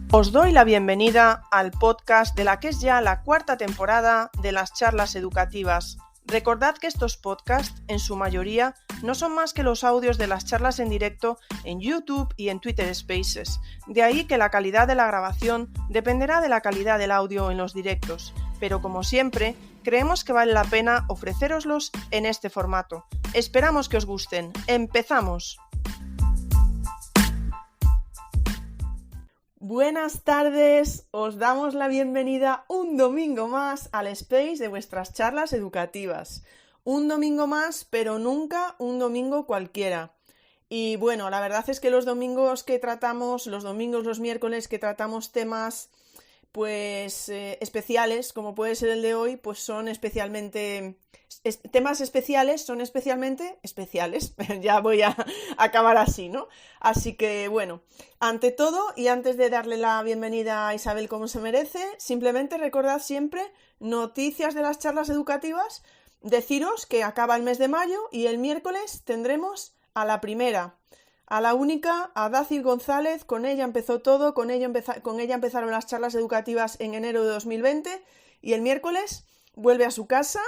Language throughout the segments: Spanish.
Os doy la bienvenida al podcast de la que es ya la cuarta temporada de las charlas educativas. Recordad que estos podcasts, en su mayoría, no son más que los audios de las charlas en directo en YouTube y en Twitter Spaces. De ahí que la calidad de la grabación dependerá de la calidad del audio en los directos. Pero como siempre, creemos que vale la pena ofrecéroslos en este formato. Esperamos que os gusten. ¡Empezamos! Buenas tardes, os damos la bienvenida un domingo más al space de vuestras charlas educativas. Un domingo más, pero nunca un domingo cualquiera. Y bueno, la verdad es que los domingos que tratamos, los miércoles que tratamos temas especiales, como puede ser el de hoy, pues son especialmente... temas especiales son especialmente especiales. Ya voy a acabar así, ¿no? Así que bueno, ante todo y antes de darle la bienvenida a Isabel como se merece, simplemente recordad siempre noticias de las charlas educativas, deciros que acaba el mes de mayo y el miércoles tendremos a la primera, a la única, a Dacil González. Con ella empezó todo, con ella empezaron las charlas educativas en enero de 2020 y el miércoles vuelve a su casa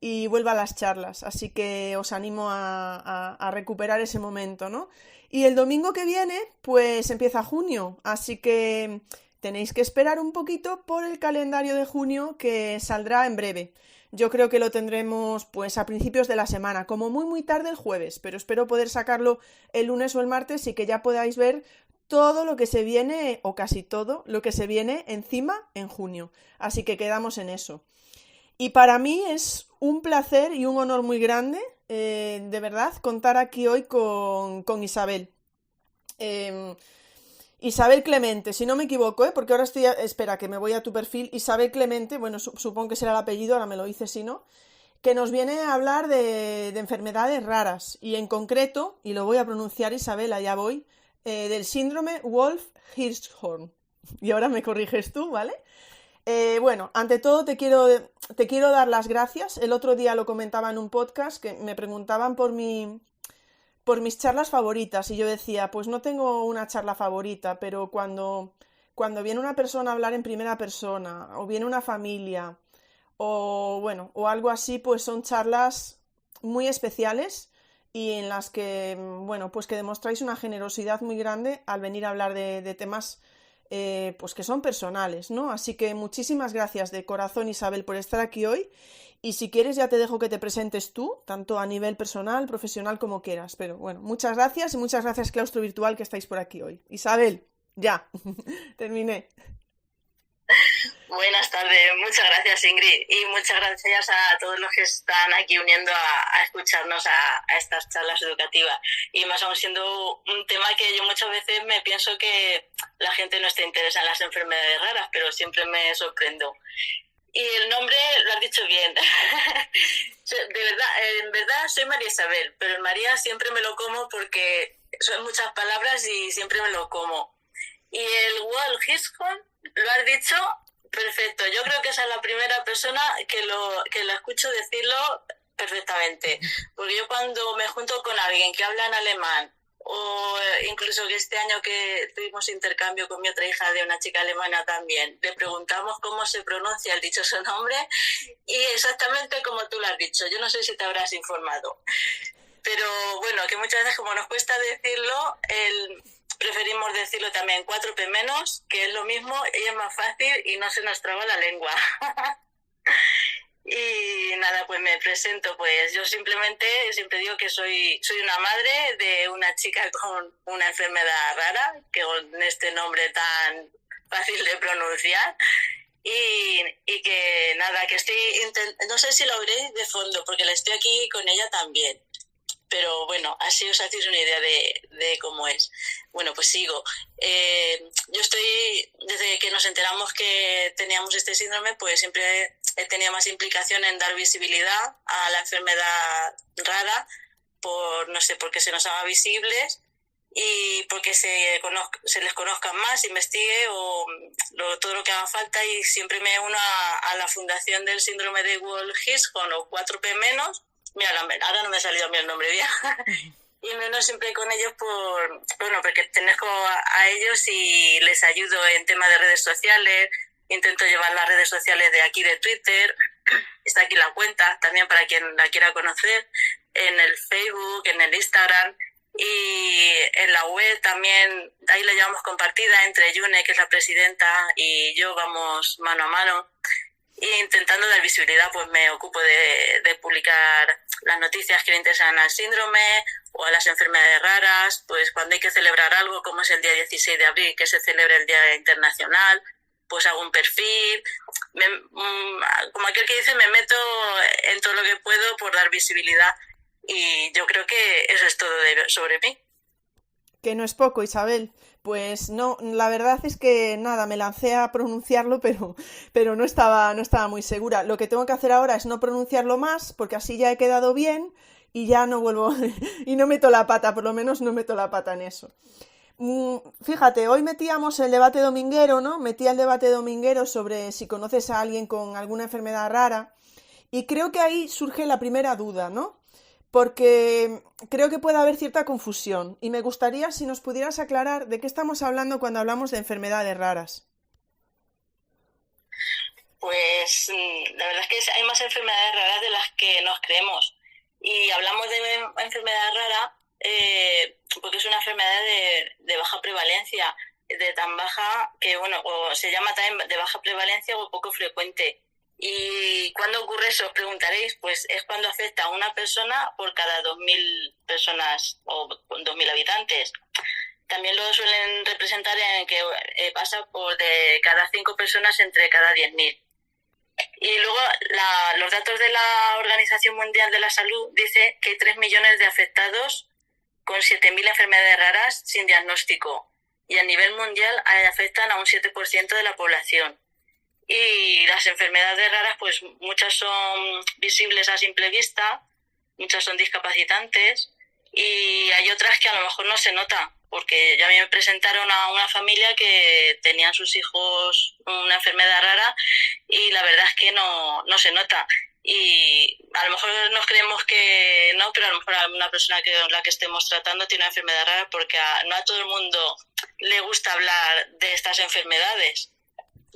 y vuelve a las charlas, así que os animo a recuperar ese momento, ¿no? Y el domingo que viene, pues empieza junio, así que tenéis que esperar un poquito por el calendario de junio que saldrá en breve. Yo creo que lo tendremos pues a principios de la semana, como muy tarde el jueves, pero espero poder sacarlo el lunes o el martes y que ya podáis ver todo lo que se viene, o casi todo lo que se viene encima en junio. Así que quedamos en eso. Y para mí es un placer y un honor muy grande, de verdad, contar aquí hoy con Isabel. Isabel Clemente, si no me equivoco, porque ahora espera, que me voy a tu perfil. Isabel Clemente, bueno, supongo que será el apellido, ahora me lo dices si no, que nos viene a hablar de enfermedades raras y en concreto, y lo voy a pronunciar, Isabel, allá voy, del síndrome Wolff-Hirschhorn. Y ahora me corriges tú, ¿vale? Bueno, ante todo te quiero dar las gracias. El otro día lo comentaba en un podcast que me preguntaban por mis charlas favoritas y yo decía, pues no tengo una charla favorita, pero cuando viene una persona a hablar en primera persona o viene una familia o algo así, pues son charlas muy especiales y en las que, bueno, pues que demostráis una generosidad muy grande al venir a hablar de temas pues que son personales, ¿no? Así que muchísimas gracias de corazón, Isabel, por estar aquí hoy. Y si quieres ya te dejo que te presentes tú, tanto a nivel personal, profesional, como quieras. Pero bueno, muchas gracias y muchas gracias, Claustro Virtual, que estáis por aquí hoy. Isabel, ya, terminé. Buenas tardes, muchas gracias, Ingrid, y muchas gracias a todos los que están aquí uniendo a escucharnos a estas charlas educativas. Y más aún siendo un tema que yo muchas veces me pienso que la gente no está interesada en las enfermedades raras, pero siempre me sorprendo. Y el nombre lo has dicho bien. De verdad, en verdad soy María Isabel, pero el María siempre me lo como porque son muchas palabras y siempre me lo como. Y el Wolff-Hirschhorn, lo has dicho perfecto. Yo creo que esa es la primera persona que la escucho decirlo perfectamente. Porque yo cuando me junto con alguien que habla en alemán, o incluso que este año que tuvimos intercambio con mi otra hija de una chica alemana también, le preguntamos cómo se pronuncia el dichoso nombre y exactamente como tú lo has dicho. Yo no sé si te habrás informado. Pero bueno, que muchas veces como nos cuesta decirlo, preferimos decirlo también 4P menos, que es lo mismo y es más fácil y no se nos traba la lengua. Y nada, pues me presento, pues yo siempre digo que soy una madre de una chica con una enfermedad rara, que con este nombre tan fácil de pronunciar. Y que nada, que no sé si lo oiréis de fondo, porque la estoy aquí con ella también. Pero bueno, así os hacéis una idea de cómo es. Bueno, pues sigo. Yo desde que nos enteramos que teníamos este síndrome, pues siempre he tenido más implicación en dar visibilidad a la enfermedad rara, no sé, porque se nos haga visibles y porque se les conozcan más, investigue todo lo que haga falta, y siempre me uno a la fundación del síndrome de Wolff-Hirschhorn o 4P menos. Mira, ahora no me ha salido a mí el nombre bien. y me uno siempre con ellos bueno, porque pertenezco a ellos y les ayudo en temas de redes sociales. Intento llevar las redes sociales de aquí, de Twitter. Está aquí la cuenta, también para quien la quiera conocer, en el Facebook, en el Instagram y en la web también. Ahí la llevamos compartida entre Yune, que es la presidenta, y yo, vamos mano a mano. Y intentando dar visibilidad, pues me ocupo de publicar las noticias que le interesan al síndrome o a las enfermedades raras. Pues cuando hay que celebrar algo, como es el día 16 de abril, que se celebra el Día Internacional, pues hago un perfil. Como aquel que dice, me meto en todo lo que puedo por dar visibilidad, y yo creo que eso es todo sobre mí. Que no es poco, Isabel. Pues no, la verdad es que nada, me lancé a pronunciarlo, pero no estaba muy segura. Lo que tengo que hacer ahora es no pronunciarlo más, porque así ya he quedado bien y ya no vuelvo y no meto la pata, por lo menos no meto la pata en eso. Fíjate, hoy metíamos el debate dominguero, ¿no? Metía el debate dominguero sobre si conoces a alguien con alguna enfermedad rara y creo que ahí surge la primera duda, ¿no? Porque creo que puede haber cierta confusión y me gustaría si nos pudieras aclarar de qué estamos hablando cuando hablamos de enfermedades raras. Pues la verdad es que hay más enfermedades raras de las que nos creemos. Y hablamos de enfermedad rara porque es una enfermedad de baja prevalencia, de tan baja que, bueno, o se llama también de baja prevalencia o poco frecuente. ¿Y cuándo ocurre eso? Os preguntaréis. Pues es cuando afecta a una persona por cada 2.000 personas o 2.000 habitantes. También lo suelen representar en que pasa por de cada 5 personas entre cada 10.000. Y luego los datos de la Organización Mundial de la Salud dice que hay 3 millones de afectados con 7.000 enfermedades raras sin diagnóstico. Y a nivel mundial afectan a un 7% de la población. Y las enfermedades raras, pues muchas son visibles a simple vista, muchas son discapacitantes y hay otras que a lo mejor no se notan, porque ya me presentaron a una familia que tenían sus hijos una enfermedad rara y la verdad es que no se nota. Y a lo mejor nos creemos que no, pero a lo mejor a una persona con la que estemos tratando tiene una enfermedad rara, porque no a todo el mundo le gusta hablar de estas enfermedades.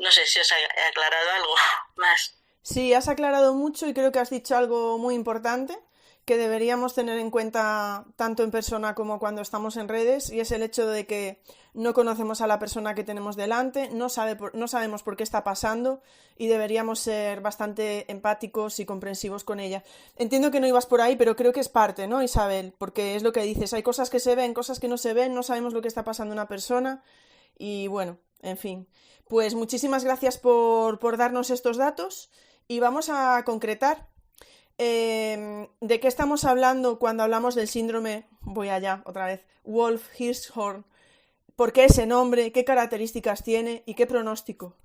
No sé si os he aclarado algo más. Sí, has aclarado mucho y creo que has dicho algo muy importante que deberíamos tener en cuenta tanto en persona como cuando estamos en redes, y es el hecho de que no conocemos a la persona que tenemos delante, no sabemos por qué está pasando y deberíamos ser bastante empáticos y comprensivos con ella. Entiendo que no ibas por ahí, pero creo que es parte, ¿no, Isabel? Porque es lo que dices, hay cosas que se ven, cosas que no se ven, no sabemos lo que está pasando en una persona y bueno, en fin. Pues muchísimas gracias por darnos estos datos y vamos a concretar. ¿De qué estamos hablando cuando hablamos del síndrome, voy allá otra vez, Wolff-Hirschhorn? ¿Por qué ese nombre? ¿Qué características tiene? ¿Y qué pronóstico?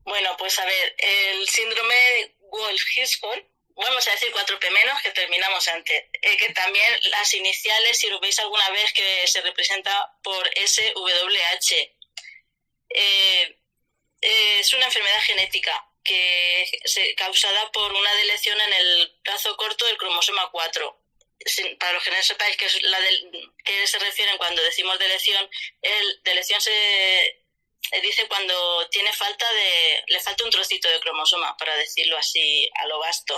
Bueno, pues a ver, el síndrome Wolff-Hirschhorn, vamos a decir 4P menos, que terminamos antes, que también las iniciales, si lo veis alguna vez, que se representa por SWH. Es una enfermedad genética que causada por una deleción en el brazo corto del cromosoma 4. Para los que no sepáis qué se refieren cuando decimos deleción, deleción se dice cuando le falta un trocito de cromosoma, para decirlo así a lo vasto.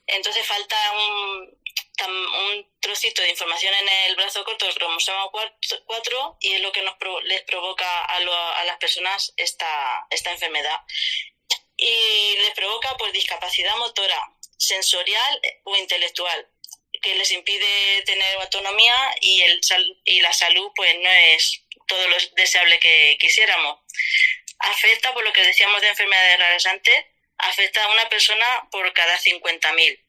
Entonces falta un trocito de información en el brazo corto del cromosoma 4 y es lo que les provoca a las personas esta enfermedad. Y les provoca pues discapacidad motora, sensorial o intelectual, que les impide tener autonomía y la salud pues no es todo lo deseable que quisiéramos. Afecta, por lo que decíamos de enfermedades raras antes, afecta a una persona por cada 50.000.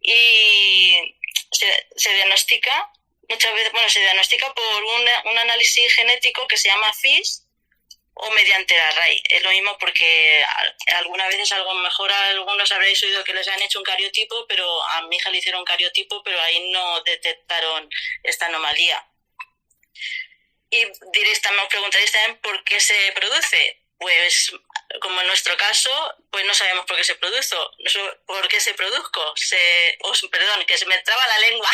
Y se diagnostica muchas veces, se diagnostica por un análisis genético que se llama FISH o mediante la RAI. Es lo mismo porque algunas veces, a lo mejor algunos habréis oído que les han hecho un cariotipo, pero a mi hija le hicieron un cariotipo, pero ahí no detectaron esta anomalía. Y os preguntaréis también por qué se produce. Pues como en nuestro caso, pues no sabemos por qué se produjo, por qué se produjo, perdón, que se me traba la lengua,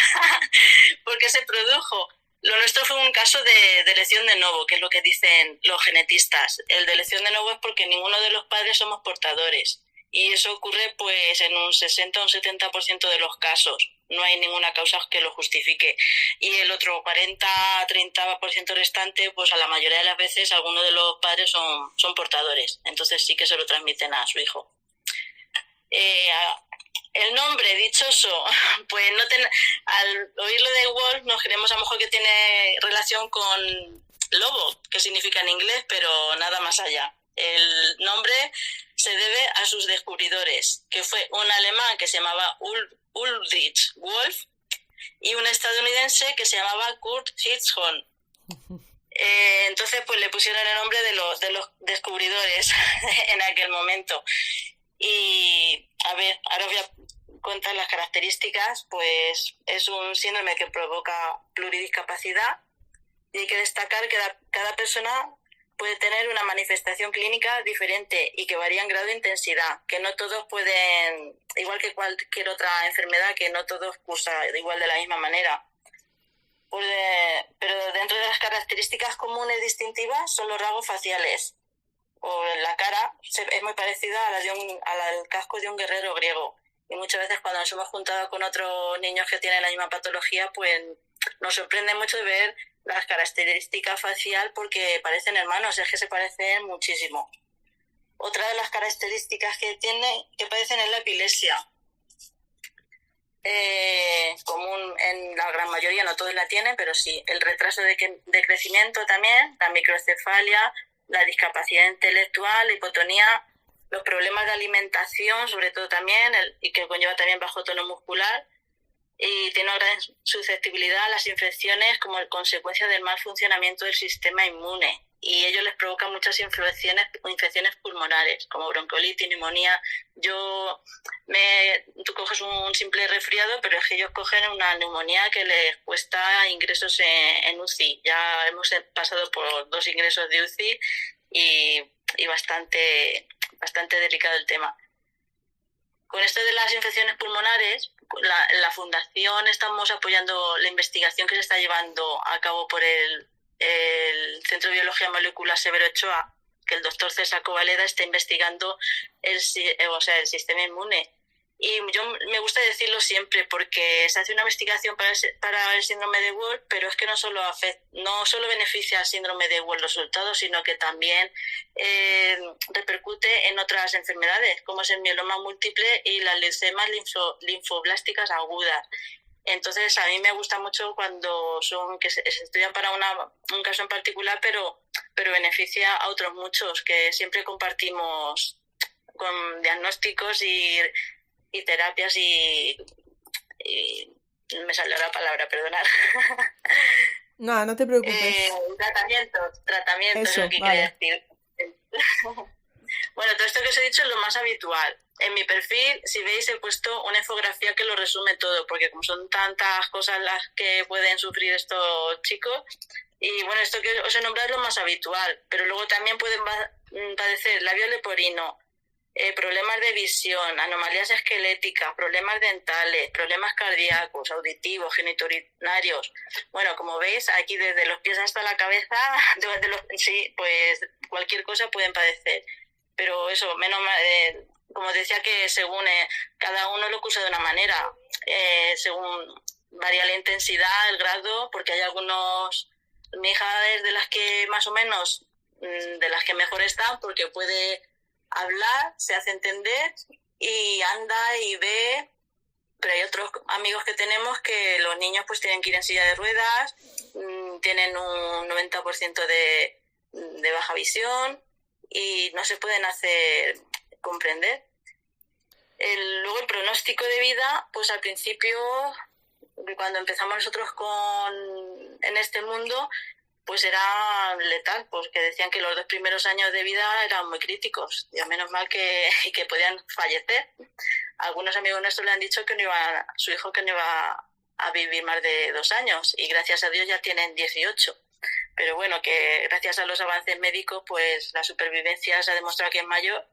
por qué se produjo. Lo nuestro fue un caso de elección de novo, que es lo que dicen los genetistas. El de elección de novo es porque ninguno de los padres somos portadores. Y eso ocurre pues en un 60 o un 70% de los casos. No hay ninguna causa que lo justifique. Y el otro 40-30% restante, pues a la mayoría de las veces algunos de los padres son portadores. Entonces sí que se lo transmiten a su hijo. El nombre dichoso, pues al oírlo de Wolf nos creemos a lo mejor que tiene relación con lobo, que significa en inglés, pero nada más allá. El nombre se debe a sus descubridores, que fue un alemán que se llamaba Ulrich Wolf y un estadounidense que se llamaba Kurt Hirschhorn. Entonces pues le pusieron el nombre de los descubridores en aquel momento. Y a ver, ahora voy a contar las características. Pues es un síndrome que provoca pluridiscapacidad y hay que destacar que cada persona puede tener una manifestación clínica diferente y que varía en grado de intensidad, que no todos pueden, igual que cualquier otra enfermedad, que no todos cursan igual de la misma manera. Pero dentro de las características comunes distintivas son los rasgos faciales. O la cara es muy parecida a al casco de un guerrero griego. Y muchas veces cuando nos hemos juntado con otros niños que tienen la misma patología, pues nos sorprende mucho de ver las características facial porque parecen hermanos, es que se parecen muchísimo. Otra de las características que padecen es la epilepsia. Común en la gran mayoría, no todos la tienen, pero sí. El retraso de crecimiento también, la microcefalia, la discapacidad intelectual, la hipotonía, los problemas de alimentación, sobre todo también, y que conlleva también bajo tono muscular, y tiene una gran susceptibilidad a las infecciones como consecuencia del mal funcionamiento del sistema inmune. Y ello les provoca muchas infecciones pulmonares, como bronquiolitis, neumonía. Tú coges un simple resfriado, pero es que ellos cogen una neumonía que les cuesta ingresos en UCI. Ya hemos pasado por 2 ingresos de UCI y bastante delicado el tema. Con esto de las infecciones pulmonares, la Fundación estamos apoyando la investigación que se está llevando a cabo por el Centro de Biología Molecular Severo Ochoa, que el doctor César Covaleda está investigando el sistema inmune. Y me gusta decirlo siempre porque se hace una investigación para el síndrome de Wolf, pero es que no solo beneficia al síndrome de Wolf los resultados, sino que también repercute en otras enfermedades, como es el mieloma múltiple y las leucemias linfoblásticas agudas. Entonces, a mí me gusta mucho cuando que se estudian para un caso en particular, pero beneficia a otros muchos, que siempre compartimos con diagnósticos y terapias y me salió la palabra, perdonad. No, no te preocupes. Tratamientos, eso, es lo que vale. quería decir. Bueno, todo esto que os he dicho es lo más habitual. En mi perfil, si veis, he puesto una infografía que lo resume todo, porque como son tantas cosas las que pueden sufrir estos chicos, y bueno, esto que os he nombrado es lo más habitual, pero luego también pueden padecer labio leporino, problemas de visión, anomalías esqueléticas, problemas dentales, problemas cardíacos, auditivos, genitourinarios. Bueno, como veis, aquí desde los pies hasta la cabeza, sí, pues cualquier cosa pueden padecer. Pero eso, menos mal, como decía, que según cada uno lo cursa de una manera, según varía la intensidad, el grado, porque hay mi hija es de las que más o menos, de las que mejor están, porque puede hablar, se hace entender y anda y ve, pero hay otros amigos que tenemos que los niños pues tienen que ir en silla de ruedas, tienen un 90% de baja visión y no se pueden hacer comprender. Luego el pronóstico de vida, pues al principio, cuando empezamos nosotros en este mundo, pues era letal, porque decían que los 2 primeros años de vida eran muy críticos, y a menos mal que podían fallecer. Algunos amigos nuestros le han dicho que su hijo que no iba a vivir más de 2 años, y gracias a Dios ya tienen 18. pero bueno, que gracias a los avances médicos, pues la supervivencia se ha demostrado que es mayor,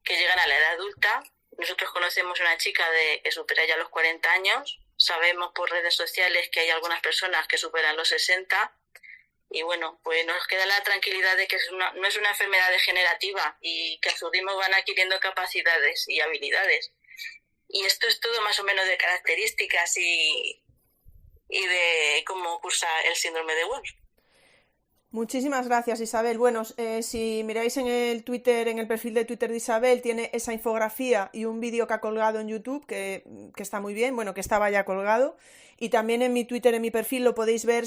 que llegan a la edad adulta. Nosotros conocemos una chica que supera ya los 40 años, sabemos por redes sociales que hay algunas personas que superan los 60, y bueno, pues nos queda la tranquilidad de que no es una enfermedad degenerativa y que a su ritmo van adquiriendo capacidades y habilidades. Y esto es todo más o menos de características y de cómo cursa el síndrome de Wolff. Muchísimas gracias, Isabel. Bueno, si miráis en el Twitter, en el perfil de Twitter de Isabel, tiene esa infografía y un vídeo que ha colgado en YouTube que está muy bien, bueno, que estaba ya colgado. Y también en mi Twitter, en mi perfil, lo podéis ver,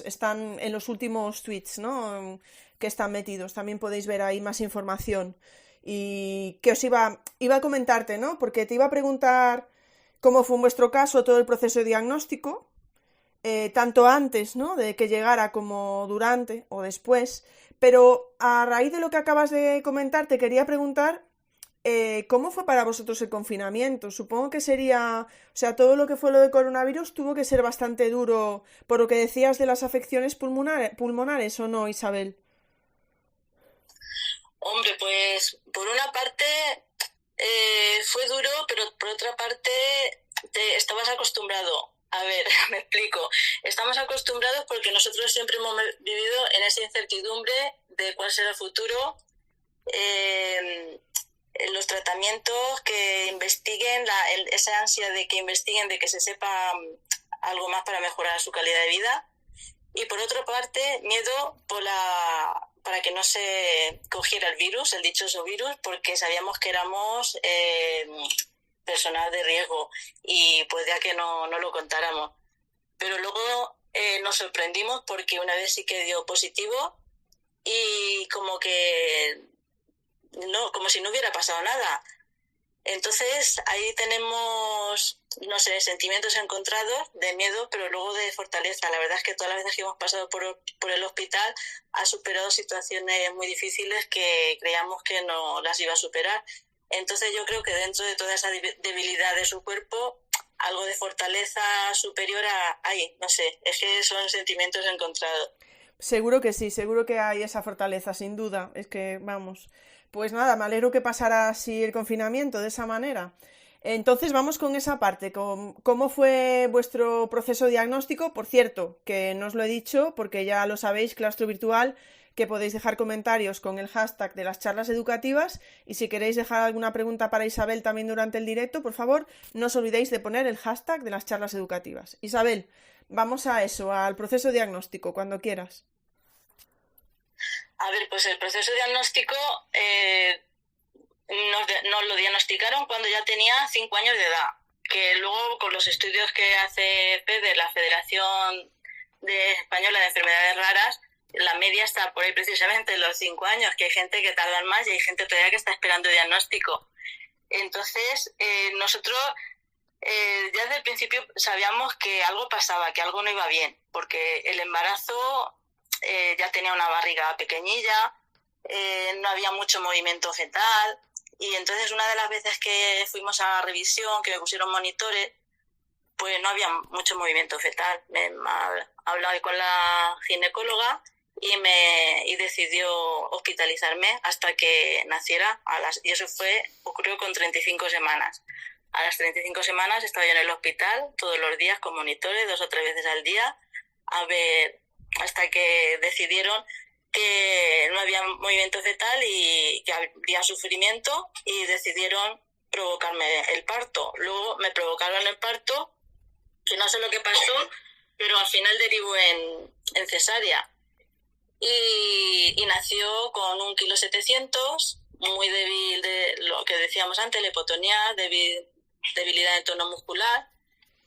están en los últimos tweets, ¿no? Que están metidos. También podéis ver ahí más información. Y que iba a comentarte, ¿no? Porque te iba a preguntar cómo fue en vuestro caso todo el proceso de diagnóstico. Tanto antes, ¿no? De que llegara como durante o después, pero a raíz de lo que acabas de comentar te quería preguntar ¿cómo fue para vosotros el confinamiento? Supongo que sería, o sea, todo lo que fue lo de coronavirus tuvo que ser bastante duro por lo que decías de las afecciones pulmonares, ¿o no, Isabel? Hombre, pues por una parte fue duro, pero por otra parte estabas acostumbrado. A ver, me explico. Estamos acostumbrados porque nosotros siempre hemos vivido en esa incertidumbre de cuál será el futuro, los tratamientos que investiguen, esa ansia de que investiguen, de que se sepa algo más para mejorar su calidad de vida. Y por otra parte, miedo para que no se cogiera el virus, el dichoso virus, porque sabíamos que éramos personal de riesgo y podía que no lo contáramos. Pero luego nos sorprendimos porque una vez sí que dio positivo y como si no hubiera pasado nada. Entonces ahí tenemos, no sé, sentimientos encontrados de miedo, pero luego de fortaleza. La verdad es que todas las veces que hemos pasado por el hospital ha superado situaciones muy difíciles que creíamos que no las iba a superar. Entonces yo creo que dentro de toda esa debilidad de su cuerpo, algo de fortaleza superior ahí, no sé, es que son sentimientos encontrados. Seguro que sí, seguro que hay esa fortaleza, sin duda. Es que, vamos, pues nada, me alegro que pasara así el confinamiento de esa manera. Entonces vamos con esa parte, ¿cómo fue vuestro proceso diagnóstico? Por cierto, que no os lo he dicho porque ya lo sabéis, Claustro Virtual, que podéis dejar comentarios con el hashtag de las charlas educativas y si queréis dejar alguna pregunta para Isabel también durante el directo, por favor, no os olvidéis de poner el hashtag de las charlas educativas. Isabel, vamos a eso, al proceso diagnóstico, cuando quieras. A ver, pues el proceso diagnóstico nos lo diagnosticaron cuando ya tenía 5 años de edad, que luego con los estudios que hace FEDER, la Federación Española de Enfermedades Raras, la media está por ahí precisamente en los 5 años, que hay gente que tarda más y hay gente todavía que está esperando diagnóstico. Entonces, nosotros ya desde el principio sabíamos que algo pasaba, que algo no iba bien, porque el embarazo ya tenía una barriga pequeñilla, no había mucho movimiento fetal, y entonces una de las veces que fuimos a revisión, que me pusieron monitores, pues no había mucho movimiento fetal. Me hablaba con la ginecóloga y decidió hospitalizarme hasta que naciera, y eso ocurrió con 35 semanas. A las 35 semanas estaba yo en el hospital todos los días con monitores, 2 o 3 veces al día, hasta que decidieron que no había movimiento fetal y que había sufrimiento y decidieron provocarme el parto. Luego me provocaron el parto, que no sé lo que pasó, pero al final derivó en cesárea. Y nació con 1,7 kg, muy débil de lo que decíamos antes, la hipotonía, debilidad del tono muscular.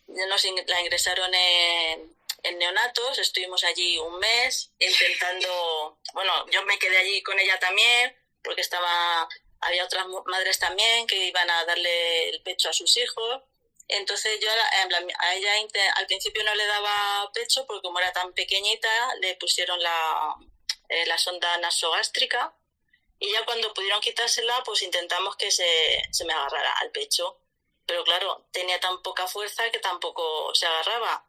La ingresaron en neonatos, estuvimos allí un mes intentando, bueno, yo me quedé allí con ella también, porque había otras madres también que iban a darle el pecho a sus hijos. Entonces yo a ella al principio no le daba pecho porque como era tan pequeñita le pusieron la sonda nasogástrica y ya cuando pudieron quitársela pues intentamos que se me agarrara al pecho, pero claro, tenía tan poca fuerza que tampoco se agarraba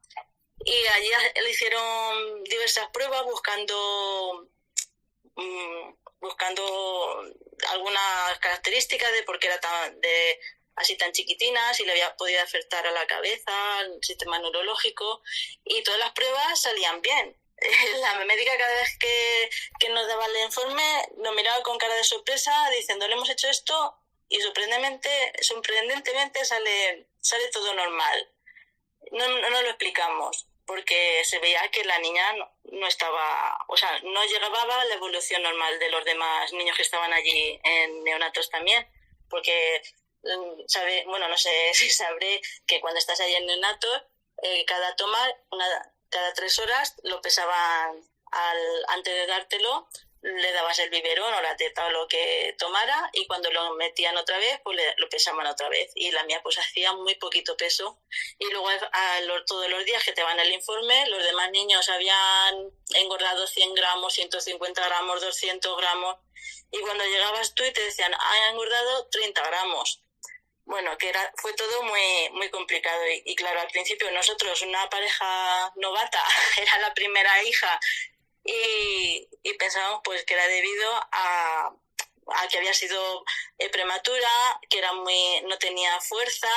y allí le hicieron diversas pruebas buscando algunas características de por qué era así tan chiquitina, si le había podido afectar a la cabeza, al sistema neurológico, y todas las pruebas salían bien. La médica cada vez que nos daba el informe nos miraba con cara de sorpresa diciendo, le hemos hecho esto y sorprendentemente sale todo normal. No lo explicamos porque se veía que la niña no estaba, o sea, no llegaba a la evolución normal de los demás niños que estaban allí en neonatos también, porque no sé si sabré que cuando estás allí en neonatos, cada 3 horas lo pesaban antes de dártelo, le dabas el biberón o la teta o lo que tomara, y cuando lo metían otra vez, pues lo pesaban otra vez. Y la mía pues hacía muy poquito peso. Y luego todos los días que te van el informe, los demás niños habían engordado 100 gramos, 150 gramos, 200 gramos. Y cuando llegabas tú y te decían, han engordado 30 gramos. Bueno, fue todo muy, muy complicado. Y claro, al principio nosotros, una pareja novata, era la primera hija, y pensábamos pues que era debido a que había sido prematura, que no tenía fuerza,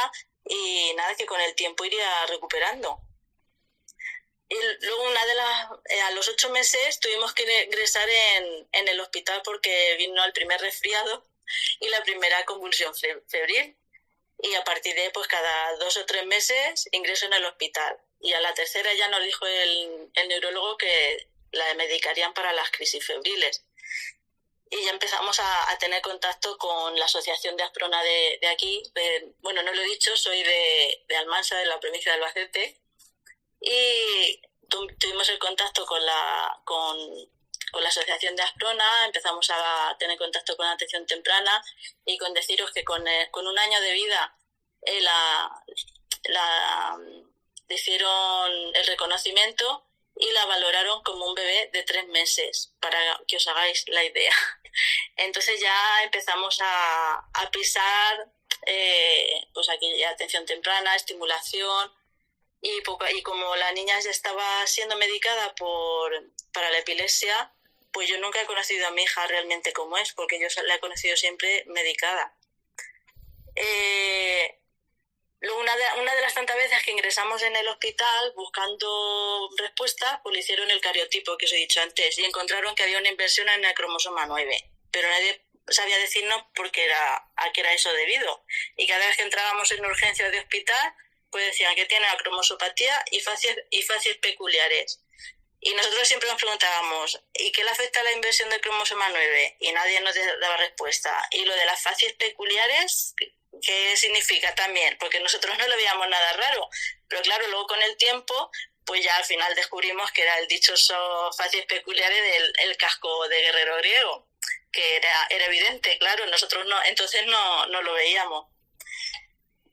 y nada, que con el tiempo iría recuperando. Y luego a los 8 meses tuvimos que ingresar en el hospital porque vino el primer resfriado y la primera convulsión febril. Y a partir de pues cada 2 o 3 meses ingreso en el hospital. Y a la tercera ya nos dijo el neurólogo que la medicarían para las crisis febriles. Y ya empezamos a tener contacto con la Asociación de Asprona de aquí. No lo he dicho, soy de Almansa, de la provincia de Albacete. Y tuvimos el contacto con la Asociación de Asprona, empezamos a tener contacto con la atención temprana, y con deciros que con 1 año de vida le hicieron el reconocimiento y la valoraron como un bebé de 3 meses, para que os hagáis la idea. Entonces ya empezamos a pisar pues aquella atención temprana, estimulación, y como la niña ya estaba siendo medicada para la epilepsia, pues yo nunca he conocido a mi hija realmente como es, porque yo la he conocido siempre medicada. Luego una de las tantas veces que ingresamos en el hospital buscando respuestas, pues le hicieron el cariotipo que os he dicho antes y encontraron que había una inversión en el cromosoma 9, pero nadie sabía decirnos a qué era eso debido. Y cada vez que entrábamos en urgencias de hospital, pues decían que tiene la cromosopatía y facies peculiares. Y nosotros siempre nos preguntábamos, ¿y qué le afecta a la inversión del cromosoma 9? Y nadie nos daba respuesta. Y lo de las facies peculiares, ¿qué significa también? Porque nosotros no le veíamos nada raro. Pero claro, luego con el tiempo, pues ya al final descubrimos que era el dichoso facies peculiares del casco de guerrero griego, que era evidente, claro, nosotros entonces no lo veíamos.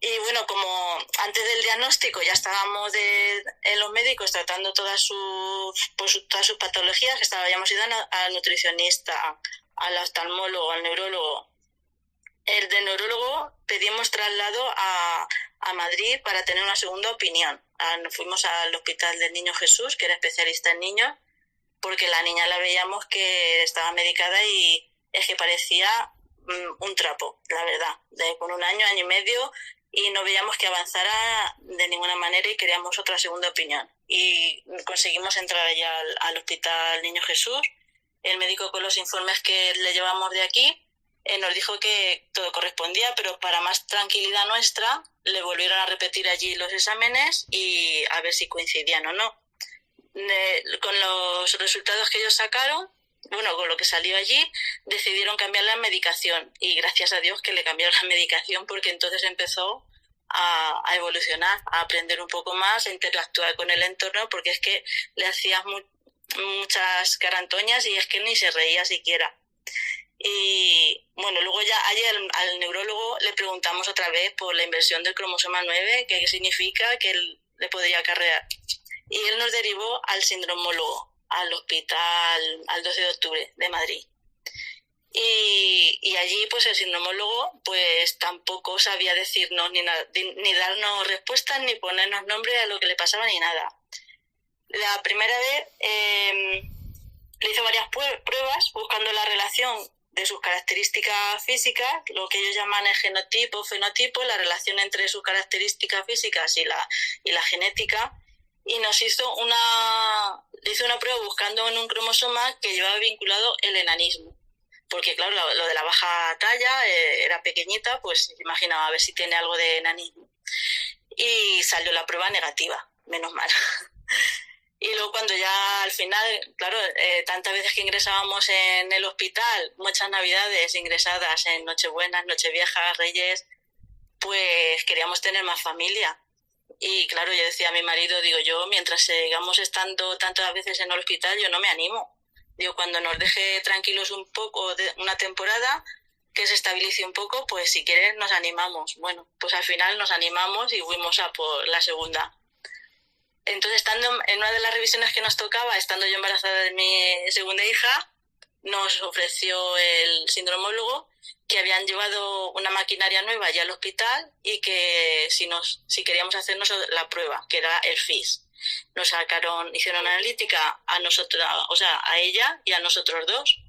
Y bueno, como antes del diagnóstico ya estábamos en los médicos tratando todas sus patologías, que habíamos ido al nutricionista, al oftalmólogo, al neurólogo. El de neurólogo pedimos traslado a Madrid para tener una segunda opinión. Nos fuimos al Hospital del Niño Jesús, que era especialista en niños, porque la niña la veíamos que estaba medicada y es que parecía un trapo, la verdad, con 1 año, año y medio, y no veíamos que avanzara de ninguna manera y queríamos otra segunda opinión. Y conseguimos entrar allá al Hospital Niño Jesús. El médico, con los informes que le llevamos de aquí, nos dijo que todo correspondía, pero para más tranquilidad nuestra le volvieron a repetir allí los exámenes y a ver si coincidían o no. Con los resultados que ellos sacaron, con lo que salió allí, decidieron cambiar la medicación, y gracias a Dios que le cambiaron la medicación, porque entonces empezó a evolucionar, a aprender un poco más, a interactuar con el entorno, porque es que le hacías muchas carantoñas y es que ni se reía siquiera. Y luego ya ayer al neurólogo le preguntamos otra vez por la inversión del cromosoma 9, qué significa, que él le podría acarrear. Y él nos derivó al sindromólogo, al hospital, al 12 de octubre de Madrid. Y allí pues el sindromólogo pues tampoco sabía decirnos ni darnos respuestas, ni ponernos nombre a lo que le pasaba, ni nada. la primera vez le hice varias pruebas buscando la relación de sus características físicas, lo que ellos llaman el genotipo, fenotipo, la relación entre sus características físicas y la genética, y le hizo una prueba buscando en un cromosoma que llevaba vinculado el enanismo, porque claro, lo de la baja talla, era pequeñita, pues imaginaba a ver si tiene algo de enanismo, y salió la prueba negativa, menos mal. Y luego cuando ya al final, claro, tantas veces que ingresábamos en el hospital, muchas navidades ingresadas en Nochebuenas, Nocheviejas, Reyes, pues queríamos tener más familia. Y claro, yo decía a mi marido, digo, yo mientras sigamos estando tantas veces en el hospital, yo no me animo. Digo, cuando nos deje tranquilos un poco de una temporada, que se estabilice un poco, pues si quieres nos animamos. Bueno, pues al final nos animamos y fuimos a por la segunda. Entonces, estando en una de las revisiones que nos tocaba, estando yo embarazada de mi segunda hija, nos ofreció el sindromólogo que habían llevado una maquinaria nueva ya al hospital y que si queríamos hacernos la prueba, que era el FIS. Hicieron una analítica a nosotros, o sea, a ella y a nosotros dos.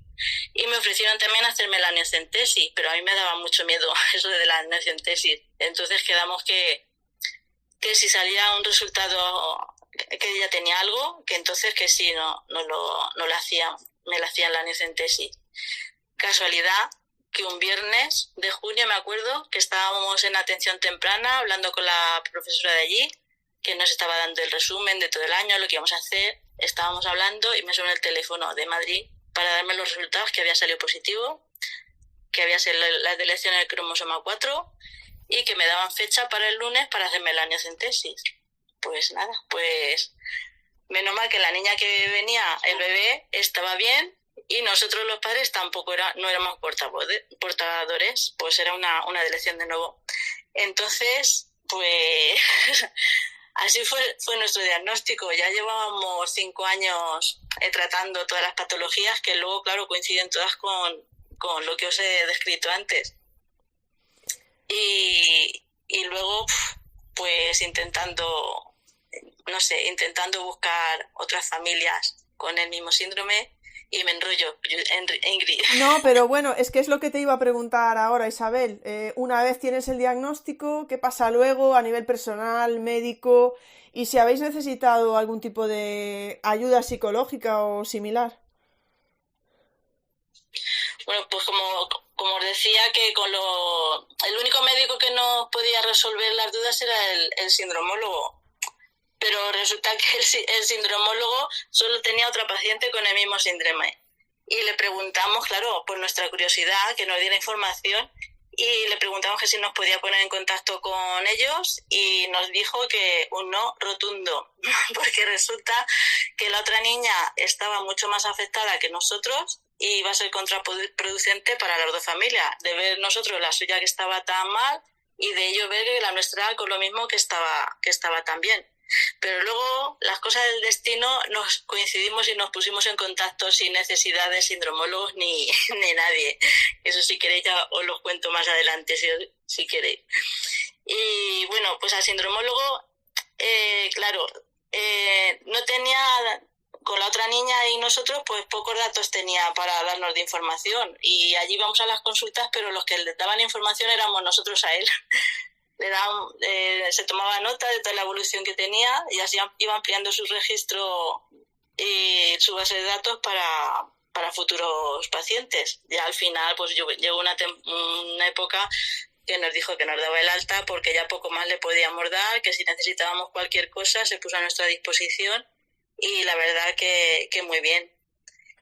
Y me ofrecieron también hacerme la amniocentesis, pero a mí me daba mucho miedo eso de la amniocentesis. Entonces quedamos que si salía un resultado que ella tenía algo, que entonces que sí, me la hacían la amniocentesis. Casualidad que un viernes de junio, me acuerdo, que estábamos en atención temprana hablando con la profesora de allí, que nos estaba dando el resumen de todo el año, lo que íbamos a hacer, estábamos hablando y me sonó el teléfono de Madrid para darme los resultados, que había salido positivo, que había sido la deleción en el cromosoma 4 y que me daban fecha para el lunes para hacerme la amniocentesis. Pues nada, pues menos mal que la niña que venía, el bebé, estaba bien y nosotros los padres tampoco no éramos portadores, pues era una delección de nuevo. Entonces, pues así fue nuestro diagnóstico. Ya llevábamos 5 años tratando todas las patologías que luego, claro, coinciden todas con lo que os he descrito antes. Y luego, pues intentando buscar otras familias con el mismo síndrome y me enrollo, Ingrid. No, pero bueno, es que es lo que te iba a preguntar ahora, Isabel. Una vez tienes el diagnóstico, ¿qué pasa luego a nivel personal, médico? Y si habéis necesitado algún tipo de ayuda psicológica o similar. Bueno, pues como os decía, que el único médico que nos podía resolver las dudas era el sindromólogo. Pero resulta que el sindromólogo solo tenía otra paciente con el mismo síndrome. Y le preguntamos, claro, por nuestra curiosidad, que nos diera información, y le preguntamos que si nos podía poner en contacto con ellos y nos dijo que un no rotundo, porque resulta que la otra niña estaba mucho más afectada que nosotros y iba a ser contraproducente para las dos familias, de ver nosotros la suya que estaba tan mal y de ello ver que la nuestra con lo mismo que estaba tan bien. Pero luego las cosas del destino nos coincidimos y nos pusimos en contacto sin necesidad de sindromólogos ni nadie. Eso si queréis ya os lo cuento más adelante si queréis. Y bueno, pues al sindromólogo, claro, no tenía, con la otra niña y nosotros, pues pocos datos tenía para darnos de información. Y allí íbamos a las consultas, pero los que le daban información éramos nosotros a él. Se tomaba nota de toda la evolución que tenía y así iba ampliando su registro y su base de datos para futuros pacientes. Ya al final pues llegó una época que nos dijo que nos daba el alta porque ya poco más le podíamos dar, que si necesitábamos cualquier cosa se puso a nuestra disposición y la verdad que muy bien.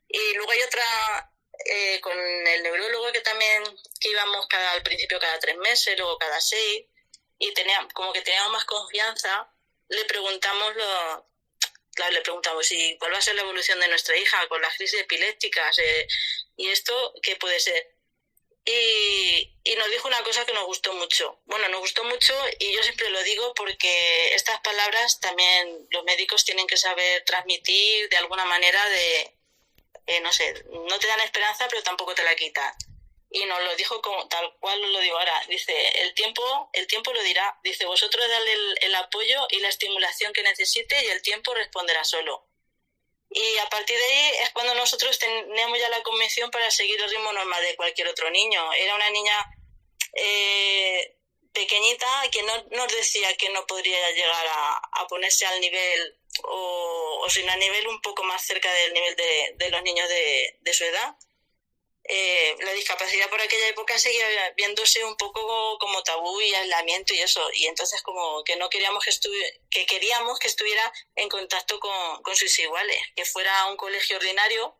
Y luego hay otra, con el neurólogo que íbamos al principio cada 3 meses, luego cada 6, y como que teníamos más confianza, le preguntamos cuál va a ser la evolución de nuestra hija con las crisis epilépticas y esto qué puede ser. Y nos dijo una cosa que nos gustó mucho. Bueno, nos gustó mucho y yo siempre lo digo porque estas palabras también los médicos tienen que saber transmitir de alguna manera no te dan esperanza pero tampoco te la quitan. y nos lo dijo como, tal cual lo digo ahora. Dice, el tiempo lo dirá. Dice, vosotros dadle el apoyo y la estimulación que necesite y el tiempo responderá solo. Y a partir de ahí es cuando nosotros teníamos ya la convicción para seguir el ritmo normal de cualquier otro niño. Era una niña pequeñita que no nos decía que no podría llegar a ponerse al nivel o sin a nivel un poco más cerca del nivel de los niños de su edad. La discapacidad por aquella época seguía viéndose un poco como tabú y aislamiento y eso, y entonces como que no queríamos que queríamos que estuviera en contacto con sus iguales, que fuera a un colegio ordinario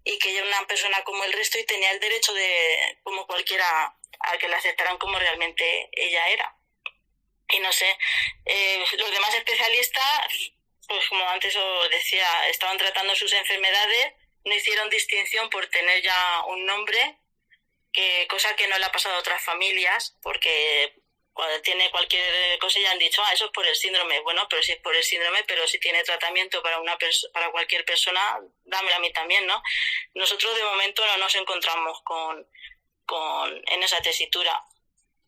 y que ella era una persona como el resto y tenía el derecho de, como cualquiera, a que la aceptaran como realmente ella era. Y no sé, los demás especialistas, pues como antes os decía, estaban tratando sus enfermedades, no hicieron distinción por tener ya un nombre, cosa que no le ha pasado a otras familias, porque cuando tiene cualquier cosa ya han dicho, eso es por el síndrome. Bueno, pero si es por el síndrome, pero si tiene tratamiento para cualquier persona, dámela a mí también, ¿no? Nosotros de momento no nos encontramos en esa tesitura.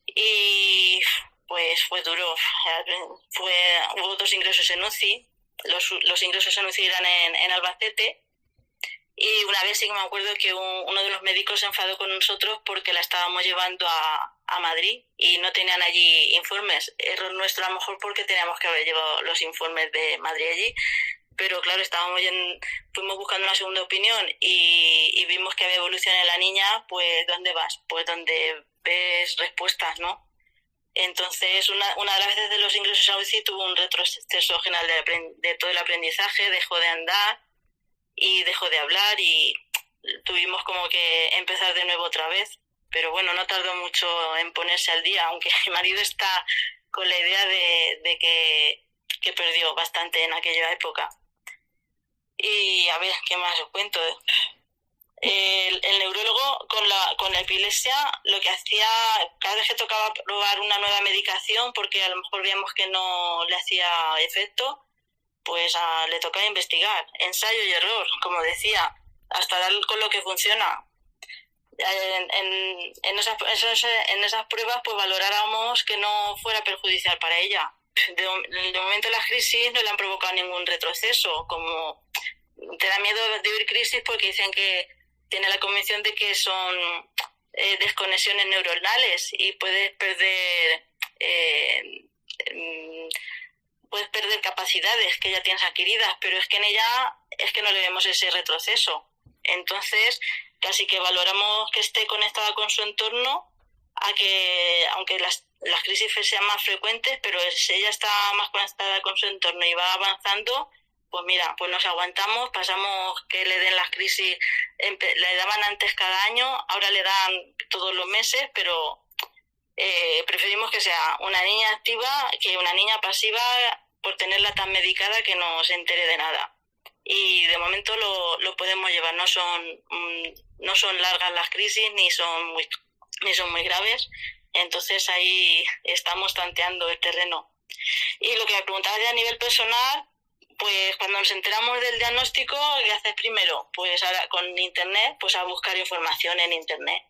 Y pues fue duro. Hubo 2 ingresos en UCI. Los ingresos en UCI eran en Albacete. Y una vez sí que me acuerdo que uno de los médicos se enfadó con nosotros porque la estábamos llevando a Madrid y no tenían allí informes. Error nuestro a lo mejor porque teníamos que haber llevado los informes de Madrid allí. Pero claro, fuimos buscando una segunda opinión y vimos que había evolución en la niña. Pues ¿dónde vas? Pues donde ves respuestas, ¿no? Entonces, una de las veces de los ingresos a UCI tuvo un retroceso general de todo el aprendizaje, dejó de andar y dejó de hablar y tuvimos como que empezar de nuevo otra vez. Pero bueno, no tardó mucho en ponerse al día, aunque mi marido está con la idea de que perdió bastante en aquella época. Y a ver, ¿qué más os cuento? El neurólogo con la epilepsia lo que hacía, cada vez que tocaba probar una nueva medicación, porque a lo mejor veíamos que no le hacía efecto, pues le tocaba investigar, ensayo y error, como decía, hasta dar con lo que funciona. En esas pruebas pues valorábamos que no fuera perjudicial para ella. De momento las crisis no le han provocado ningún retroceso, como te da miedo de vivir crisis porque dicen que tiene la convicción de que son desconexiones neuronales y puedes perder capacidades que ya tienes adquiridas, pero es que en ella es que no le vemos ese retroceso. Entonces, casi que valoramos que esté conectada con su entorno, aunque las crisis sean más frecuentes, pero si ella está más conectada con su entorno y va avanzando, pues mira, pues nos aguantamos, pasamos que le den las crisis, le daban antes cada año, ahora le dan todos los meses, pero preferimos que sea una niña activa que una niña pasiva por tenerla tan medicada que no se entere de nada. Y de momento lo podemos llevar, no son largas las crisis ni son muy graves, entonces ahí estamos tanteando el terreno. Y lo que me preguntabas de a nivel personal, pues cuando nos enteramos del diagnóstico, ¿qué haces primero? Pues ahora con internet, pues a buscar información en internet.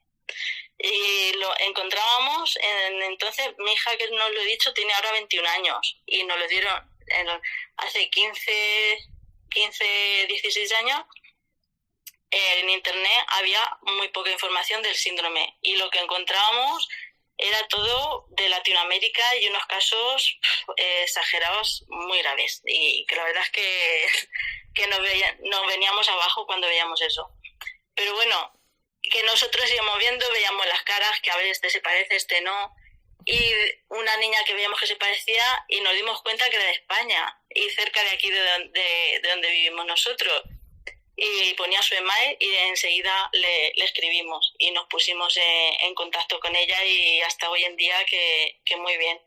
Y lo encontrábamos, entonces mi hija, que no lo he dicho, tiene ahora 21 años y nos lo dieron hace 15, 16 años. En internet había muy poca información del síndrome y lo que encontrábamos era todo de Latinoamérica y unos casos exagerados muy graves, y que la verdad es que nos veníamos abajo cuando veíamos eso. Pero bueno, que nosotros íbamos viendo, veíamos las caras, que a ver, este se parece, este no, y una niña que veíamos que se parecía y nos dimos cuenta que era de España y cerca de aquí de donde vivimos nosotros. Y ponía su email y enseguida le escribimos y nos pusimos en contacto con ella, y hasta hoy en día que muy bien.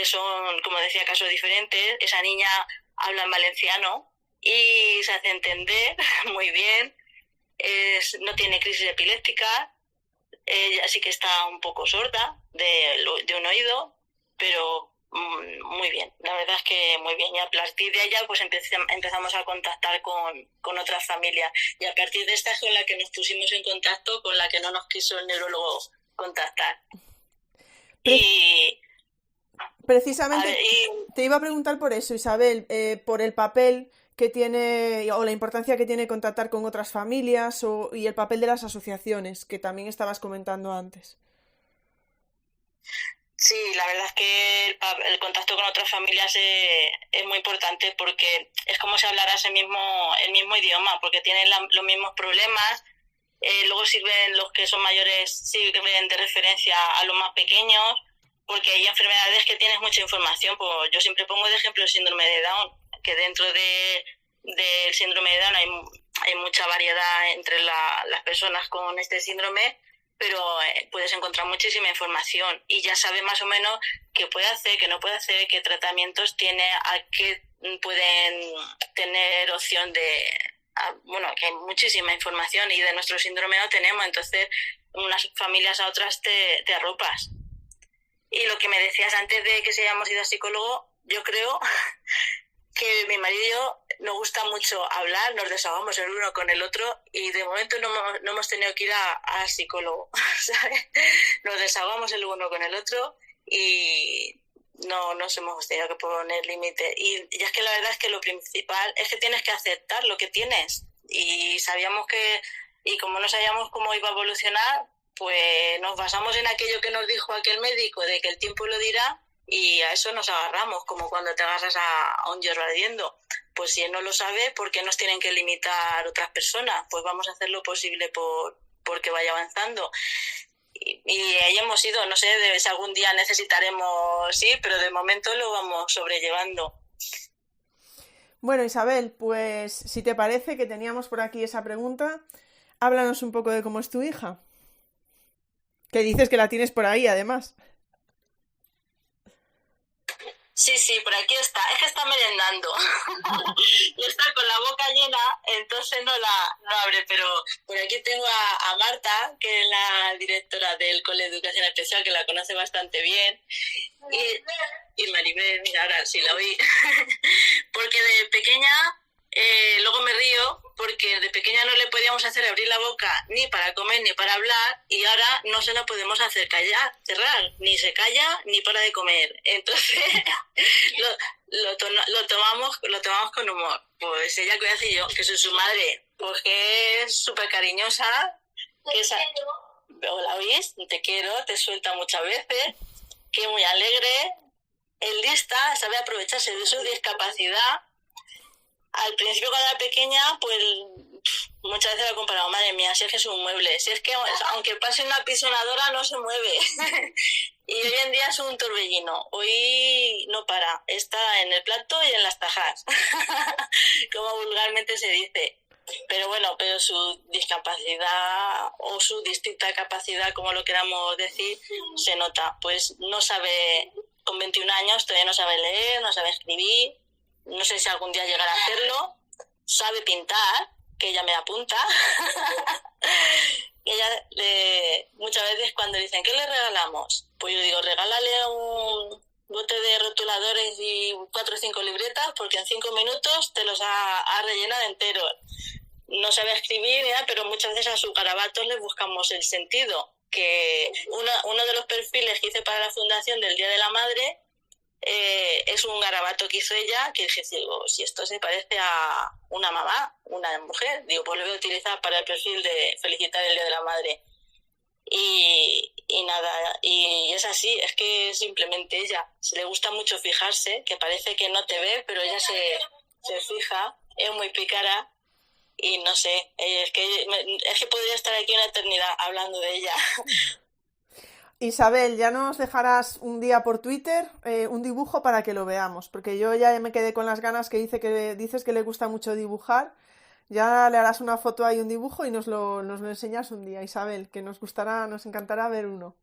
Son, como decía, casos diferentes. Esa niña habla en valenciano y se hace entender muy bien. No tiene crisis epiléptica. Ella sí que está un poco sorda de un oído, pero muy bien, la verdad es que muy bien. Y a partir de ella pues empezamos a contactar con otras familias. Y a partir de esta es con la que nos pusimos en contacto, con la que no nos quiso el neurólogo contactar. Pre- Y, a ver, Precisamente te iba a preguntar por eso, Isabel, por el papel que tiene o la importancia que tiene contactar con otras familias y el papel de las asociaciones, que también estabas comentando antes. sí, la verdad es que el contacto con otras familias es muy importante porque es como si hablaras el mismo idioma, porque tienen los mismos problemas. Luego sirven los que son mayores, sirven de referencia a los más pequeños, porque hay enfermedades que tienes mucha información. Pues yo siempre pongo de ejemplo el síndrome de Down, que dentro del síndrome de Down hay mucha variedad entre las personas con este síndrome, pero puedes encontrar muchísima información y ya sabes más o menos qué puede hacer, qué no puede hacer, qué tratamientos tiene, a qué pueden tener opción de... Bueno, que hay muchísima información y de nuestro síndrome no tenemos, entonces unas familias a otras te arropas. Y lo que me decías antes de que si hayamos ido a psicólogo, yo creo que mi marido y yo nos gusta mucho hablar, nos desahogamos el uno con el otro y de momento no hemos tenido que ir a psicólogo, ¿sabes? Nos desahogamos el uno con el otro y no nos hemos tenido que poner límite. Y ya es que la verdad es que lo principal es que tienes que aceptar lo que tienes. Y sabíamos y como no sabíamos cómo iba a evolucionar, pues nos basamos en aquello que nos dijo aquel médico de que el tiempo lo dirá y a eso nos agarramos, como cuando te agarras a un hierro ardiendo. Pues si él no lo sabe, ¿por qué nos tienen que limitar otras personas? Pues vamos a hacer lo posible porque vaya avanzando. Y ahí hemos ido, no sé si algún día necesitaremos, sí, pero de momento lo vamos sobrellevando. Bueno, Isabel, pues si te parece que teníamos por aquí esa pregunta, háblanos un poco de cómo es tu hija. Que dices que la tienes por ahí, además. Sí, sí, por aquí está. Es que está merendando. Y está con la boca llena, entonces no abre. Pero por aquí tengo a Marta, que es la directora del Cole de Educación Especial, que la conoce bastante bien. Y Maribel, mira, ahora sí la oí. Porque de pequeña, luego me río, porque de pequeña no le podíamos hacer abrir la boca ni para comer ni para hablar, y ahora no se la podemos hacer cerrar, ni se calla ni para de comer. Entonces lo tomamos con humor. Pues ella que hace yo, que soy su madre, pues que es súper cariñosa, que es, ¿la oís? Te quiero, te suelta muchas veces, que es muy alegre, es lista, sabe aprovecharse de su discapacidad. Al principio cuando era pequeña, pues muchas veces lo he comparado, madre mía, si es que es un mueble, si es que aunque pase una pisonadora no se mueve. Y hoy en día es un torbellino, hoy no para, está en el plato y en las tajas, como vulgarmente se dice. Pero bueno, pero su discapacidad o su distinta capacidad, como lo queramos decir, se nota. Pues no sabe, con 21 años todavía no sabe leer, no sabe escribir, no sé si algún día llegará a hacerlo, sabe pintar, que ella me apunta. Ella muchas veces cuando dicen, ¿qué le regalamos? Pues yo digo, regálale un bote de rotuladores y 4 o 5 libretas, porque en 5 minutos te los ha rellenado enteros. No sabe escribir, pero muchas veces a sus garabatos les buscamos el sentido. Que uno de los perfiles que hice para la fundación del Día de la Madre es un garabato que hizo ella, que dije, digo, si esto se parece a una mamá, una mujer, digo, pues lo voy a utilizar para el perfil de felicitar el Día de la Madre. Y nada, y es así, es que simplemente ella, se le gusta mucho fijarse, que parece que no te ve, pero ella se fija, es muy pícara y no sé, es que podría estar aquí una eternidad hablando de ella. Isabel, ya nos dejarás un día por Twitter un dibujo para que lo veamos, porque yo ya me quedé con las ganas dices que le gusta mucho dibujar. Ya le harás una foto ahí, un dibujo y nos lo enseñas un día, Isabel, que nos encantará ver uno.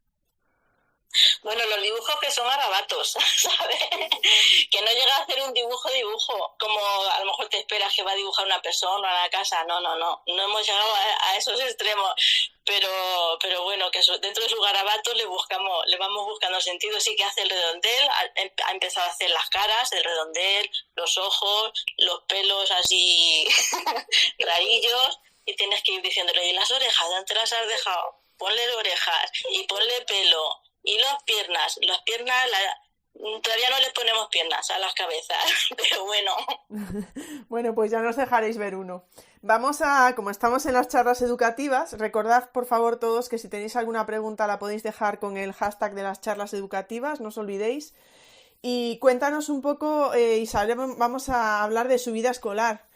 Bueno, los dibujos que son garabatos, ¿sabes? Que no llega a hacer un dibujo, como a lo mejor te esperas que va a dibujar una persona o una casa. No hemos llegado a esos extremos. pero bueno, que dentro de sus garabatos le vamos buscando sentido. Sí que hace el redondel, ha empezado a hacer las caras, el redondel, los ojos, los pelos así raillos, y tienes que ir diciéndole, ¿y las orejas? ¿Dónde las has dejado? Ponle orejas y ponle pelo. Y las piernas, todavía no le ponemos piernas a las cabezas, pero bueno. Bueno, pues ya nos dejaréis ver uno. Como estamos en las charlas educativas, recordad por favor todos que si tenéis alguna pregunta la podéis dejar con el hashtag de las charlas educativas, no os olvidéis. Y cuéntanos un poco, Isabel, vamos a hablar de su vida escolar.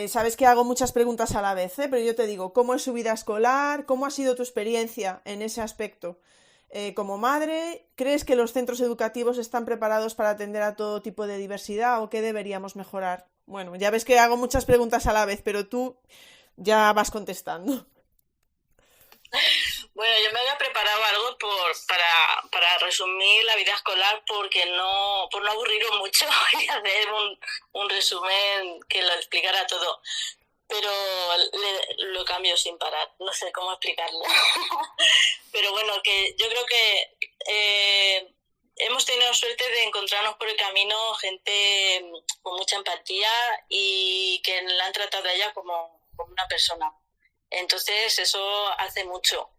Sabes que hago muchas preguntas a la vez, pero yo te digo, ¿cómo es su vida escolar? ¿Cómo ha sido tu experiencia en ese aspecto? Como madre, ¿crees que los centros educativos están preparados para atender a todo tipo de diversidad o qué deberíamos mejorar? Bueno, ya ves que hago muchas preguntas a la vez, pero tú ya vas contestando. Bueno, yo me había preparado algo para resumir la vida escolar por no aburriros mucho y hacer un resumen que lo explicara todo. Pero lo cambio sin parar, no sé cómo explicarlo. Pero bueno, que yo creo que hemos tenido suerte de encontrarnos por el camino gente con mucha empatía y que la han tratado a ella como una persona. Entonces eso hace mucho.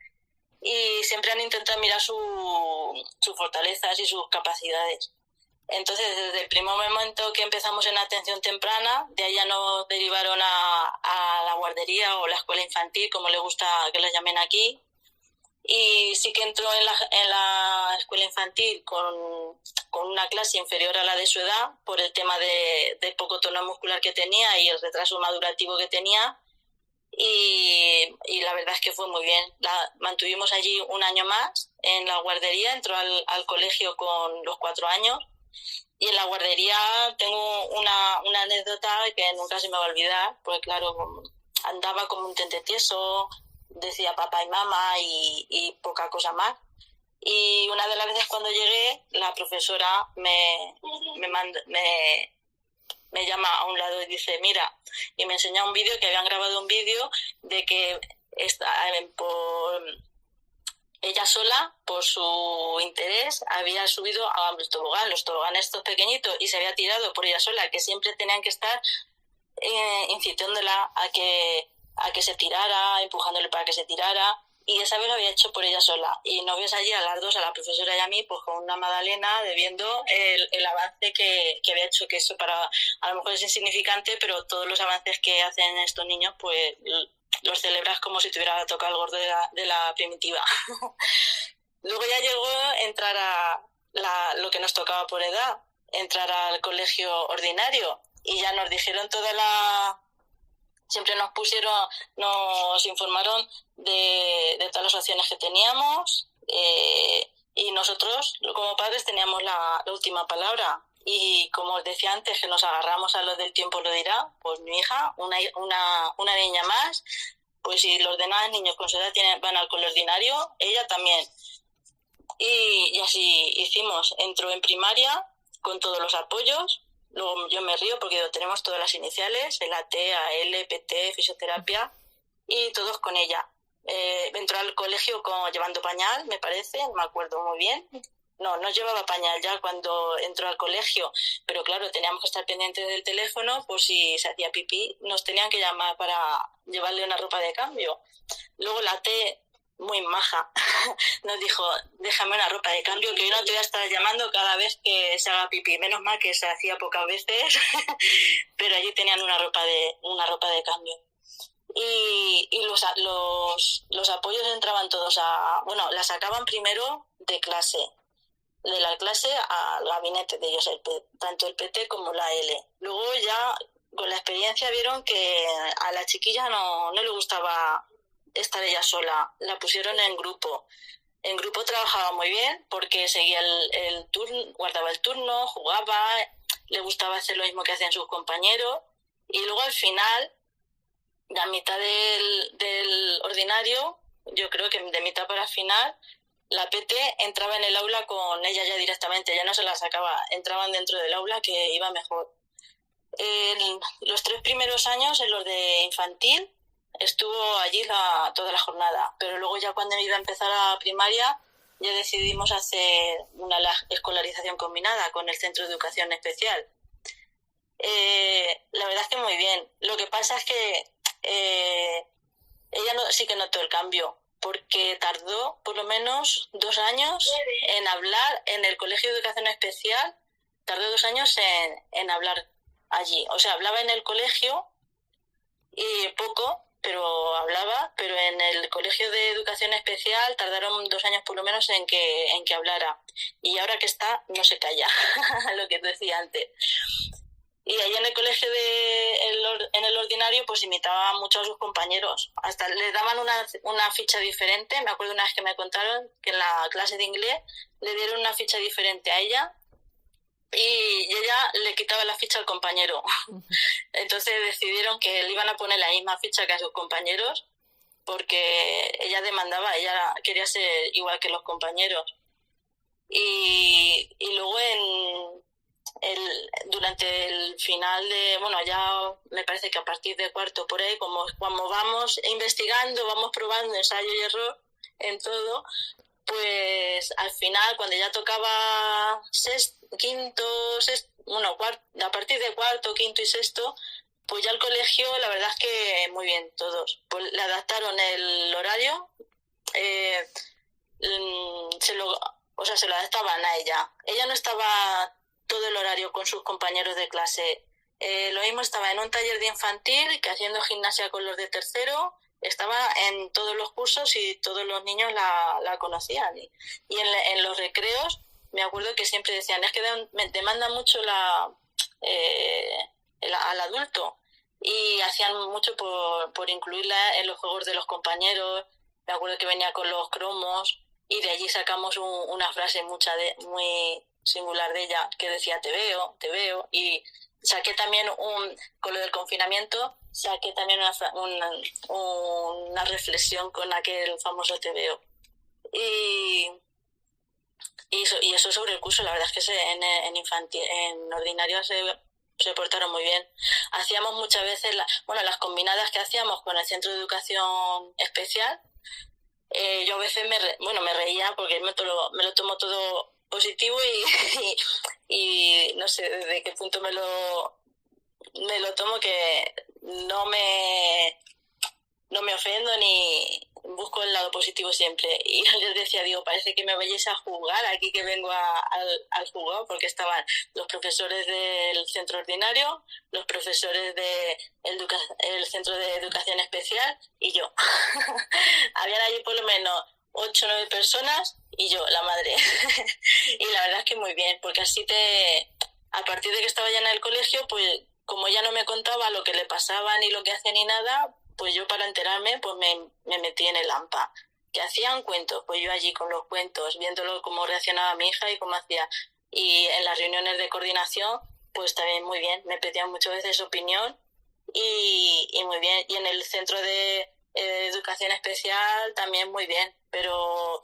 Y siempre han intentado mirar sus fortalezas y sus capacidades. Entonces, desde el primer momento que empezamos en atención temprana, de ahí ya nos derivaron a la guardería o la escuela infantil, como le gusta que la llamen aquí. Y sí que entró en la escuela infantil con una clase inferior a la de su edad por el tema de poco tono muscular que tenía y el retraso madurativo que tenía. Y la verdad es que fue muy bien. La mantuvimos allí un año más en la guardería, entró al colegio con los 4 años. Y en la guardería tengo una anécdota que nunca se me va a olvidar, porque claro, andaba como un tente tieso, decía papá y mamá y poca cosa más. Y una de las veces cuando llegué, la profesora me llama a un lado y dice, mira, y me enseña un vídeo, que habían grabado un vídeo de que ella sola, por su interés, había subido a los toboganes estos pequeñitos, y se había tirado por ella sola, que siempre tenían que estar incitándola a que se tirara, empujándole para que se tirara, y esa vez lo había hecho por ella sola. Y nos ves allí a las dos, a la profesora y a mí, pues con una magdalena de viendo el avance que había hecho, que eso a lo mejor es insignificante, pero todos los avances que hacen estos niños, pues los celebras como si te hubiera tocado el gordo de la primitiva. Luego ya llegó a entrar lo que nos tocaba por edad, entrar al colegio ordinario, y ya nos dijeron siempre nos informaron de todas las opciones que teníamos, y nosotros como padres teníamos la última palabra. Y como os decía antes, que nos agarramos a lo del tiempo lo dirá, pues mi hija, una niña más, pues si los demás niños con su edad van al colegio ordinario, ella también. Y así hicimos. Entró en primaria con todos los apoyos. Luego yo me río porque tenemos todas las iniciales, el AT, AL, PT, fisioterapia, y todos con ella. Entró al colegio llevando pañal, me parece, no me acuerdo muy bien. No llevaba pañal ya cuando entró al colegio, pero claro, teníamos que estar pendientes del teléfono, por si se hacía pipí, nos tenían que llamar para llevarle una ropa de cambio. Luego la T, muy maja, nos dijo, déjame una ropa de cambio, que yo no te voy a estar llamando cada vez que se haga pipí. Menos mal que se hacía pocas veces, pero allí tenían una ropa de cambio. Y los apoyos entraban todos la sacaban primero de la clase al gabinete de ellos, tanto el PT como la L. Luego ya con la experiencia vieron que a la chiquilla no le gustaba estar ella sola, la pusieron en grupo. En grupo trabajaba muy bien porque seguía el turno, guardaba el turno, jugaba, le gustaba hacer lo mismo que hacían sus compañeros, y luego al final, la mitad del ordinario, yo creo que de mitad para el final, la PT entraba en el aula con ella ya directamente, ya no se la sacaba, entraban dentro del aula, que iba mejor. Los 3 primeros años, en los de infantil, estuvo allí toda la jornada, pero luego ya cuando iba a empezar a primaria ya decidimos hacer una escolarización combinada con el Centro de Educación Especial. La verdad es que muy bien. Lo que pasa es que ella sí que notó el cambio, porque tardó por lo menos 2 años en hablar en el Colegio de Educación Especial, tardó 2 años en hablar allí. O sea, hablaba en el colegio y poco, pero hablaba, pero en el Colegio de Educación Especial tardaron 2 años por lo menos en que hablara. Y ahora que está, no se calla, lo que te decía antes. Y ahí en el colegio en el ordinario pues imitaba mucho a sus compañeros. Hasta le daban una ficha diferente. Me acuerdo una vez que me contaron que en la clase de inglés le dieron una ficha diferente a ella y ella le quitaba la ficha al compañero. Entonces decidieron que le iban a poner la misma ficha que a sus compañeros porque ella demandaba, ella quería ser igual que los compañeros. Y luego durante el final ya me parece que a partir de cuarto por ahí, como vamos investigando, vamos probando ensayo y error en todo, pues al final cuando ya tocaba a partir de cuarto, quinto y sexto, pues ya el colegio, la verdad es que muy bien todos. Pues le adaptaron el horario, se lo adaptaban a ella. Ella no estaba todo el horario con sus compañeros de clase. Lo mismo estaba en un taller de infantil que haciendo gimnasia con los de tercero, estaba en todos los cursos y todos los niños la conocían. Y en los recreos me acuerdo que siempre decían, es que demanda mucho al adulto, y hacían mucho por incluirla en los juegos de los compañeros. Me acuerdo que venía con los cromos y de allí sacamos una frase muy singular de ella que decía te veo, y saqué también con lo del confinamiento, saqué también una reflexión con aquel famoso te veo. Y eso sobre el curso, la verdad es que en ordinario se portaron muy bien. Hacíamos muchas veces las combinadas que hacíamos con el Centro de Educación Especial. Yo a veces me reía porque me lo tomo todo positivo y no sé desde qué punto me lo tomo, que no me ofendo ni busco el lado positivo siempre. Y yo les decía, parece que me vayáis a jugar aquí, que vengo al jugado, porque estaban los profesores del centro ordinario, los profesores del Centro de Educación Especial y yo. Habían allí por lo menos 8 o 9 personas y yo, la madre. Y la verdad es que muy bien, porque así a partir de que estaba ya en el colegio, pues como ya no me contaba lo que le pasaba ni lo que hacía ni nada, pues yo para enterarme pues me metí en el AMPA. Que hacían cuentos, pues yo allí con los cuentos, viéndolo cómo reaccionaba mi hija y cómo hacía. Y en las reuniones de coordinación, pues también muy bien, me pedían muchas veces opinión y muy bien. Y en el Centro de Educación Especial también muy bien, pero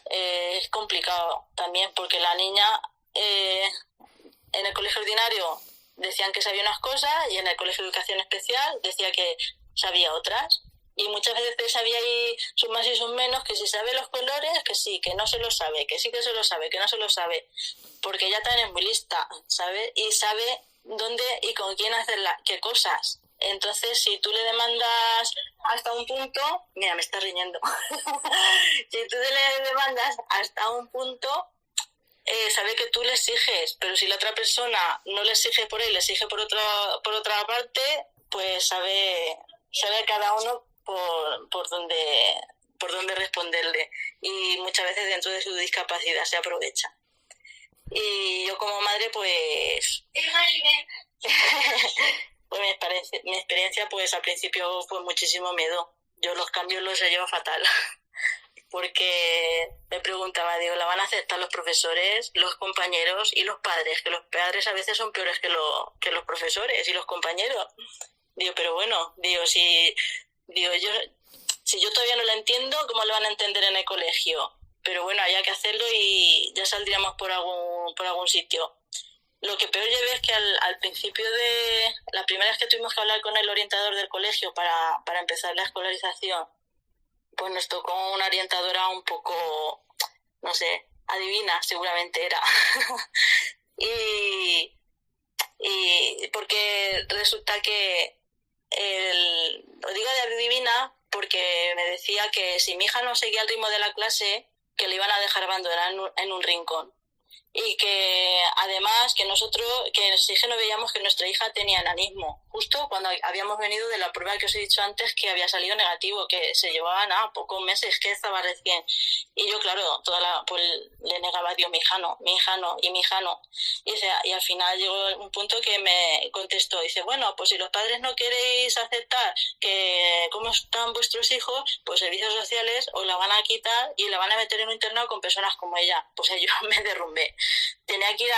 es complicado también porque la niña en el colegio ordinario decían que sabía unas cosas y en el colegio de Educación Especial decía que sabía otras. Y muchas veces sabía ahí sus más y sus menos, que si sabe los colores, que sí, que no se lo sabe, que sí que se lo sabe, que no se lo sabe. Porque ella también es muy lista, ¿sabe? Y sabe dónde y con quién hacer qué cosas. Entonces, si tú le demandas hasta un punto... Mira, me está riñendo. Si tú le demandas hasta un punto, sabe que tú le exiges, pero si la otra persona no le exige por él, le exige por otra parte, pues sabe cada uno por dónde responderle, y muchas veces dentro de su discapacidad se aprovecha. Y yo como madre pues pues mi experiencia pues al principio fue muchísimo miedo. Yo los cambios los he llevado fatal porque me preguntaba, ¿la van a aceptar los profesores, los compañeros y los padres? Que los padres a veces son peores que los profesores y los compañeros. Pero bueno, si yo todavía no la entiendo, ¿cómo lo van a entender en el colegio? Pero bueno, había que hacerlo y ya saldríamos por algún sitio. lo que peor llevé es que al principio de la primera vez que tuvimos que hablar con el orientador del colegio para empezar la escolarización, pues nos tocó una orientadora un poco, no sé, adivina, seguramente era. y porque resulta que lo digo de adivina porque me decía que si mi hija no seguía el ritmo de la clase, que le iban a dejar abandonada en un rincón. Y que además que sí que no veíamos que nuestra hija tenía enanismo, justo cuando habíamos venido de la prueba que os he dicho antes que había salido negativo, que se llevaba pocos meses, que estaba recién. Y yo, claro, pues le negaba a Dios, mi hija no, y mi hija no. Y al final llegó un punto que me contestó, dice, bueno, pues si los padres no queréis aceptar que cómo están vuestros hijos, pues servicios sociales os la van a quitar y la van a meter en un internado con personas como ella. Pues yo me derrumbé. Tenía que ir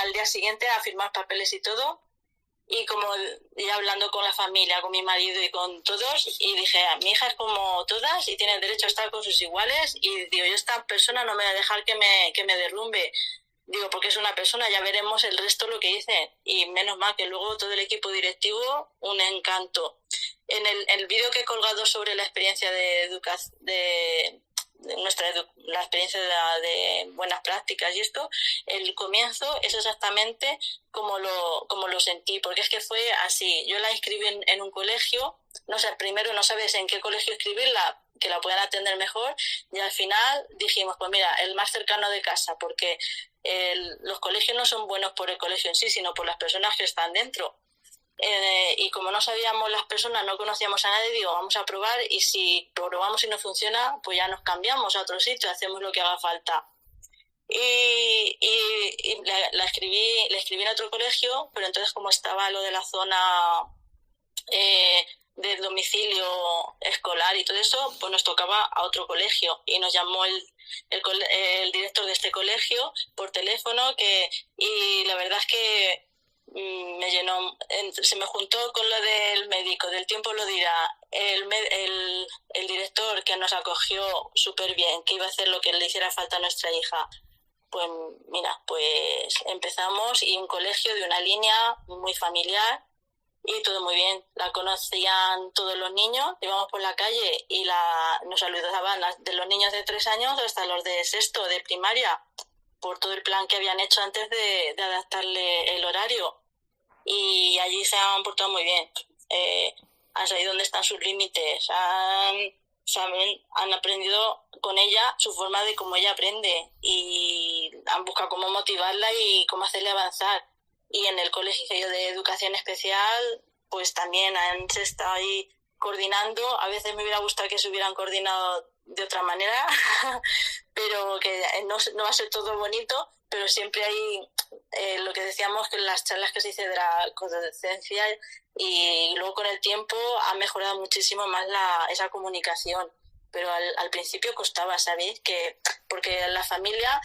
al día siguiente a firmar papeles y todo, y como ya hablando con la familia, con mi marido y con todos, y dije, mi hija es como todas y tiene el derecho a estar con sus iguales, y digo, yo esta persona no me va a dejar que me derrumbe, digo, porque es una persona, ya veremos el resto lo que dice. Y menos mal que luego todo el equipo directivo, un encanto. En el vídeo que he colgado sobre la experiencia de educación, la experiencia de buenas prácticas y esto, el comienzo es exactamente como lo sentí, porque es que fue así. Yo la inscribí en un colegio, no sé, primero no sabes en qué colegio inscribirla, que la puedan atender mejor, y al final dijimos, pues mira, el más cercano de casa, porque los colegios no son buenos por el colegio en sí, sino por las personas que están dentro. Y como no sabíamos las personas, no conocíamos a nadie, digo, vamos a probar, y si probamos y no funciona, pues ya nos cambiamos a otro sitio, hacemos lo que haga falta. Y la escribí en otro colegio, pero entonces como estaba lo de la zona del domicilio escolar y todo eso, pues nos tocaba a otro colegio, y nos llamó el director de este colegio por teléfono, y la verdad es que me llenó, se me juntó con lo del médico, del tiempo lo dirá, el director que nos acogió súper bien, que iba a hacer lo que le hiciera falta a nuestra hija. Pues mira, pues empezamos, y un colegio de una línea muy familiar y todo muy bien. La conocían todos los niños, íbamos por la calle y nos saludaban de los niños de 3 años hasta los de sexto, de primaria, por todo el plan que habían hecho antes de adaptarle el horario. Y allí se han portado muy bien. Han sabido dónde están sus límites, han aprendido con ella su forma de cómo ella aprende, y han buscado cómo motivarla y cómo hacerle avanzar. Y en el colegio de educación especial, pues también han estado ahí coordinando. A veces me hubiera gustado que se hubieran coordinado de otra manera, pero que no va a ser todo bonito, pero siempre hay lo que decíamos, que las charlas que se hice de la codocencia, y luego con el tiempo ha mejorado muchísimo más esa comunicación, pero al principio costaba, ¿sabéis? Porque la familia,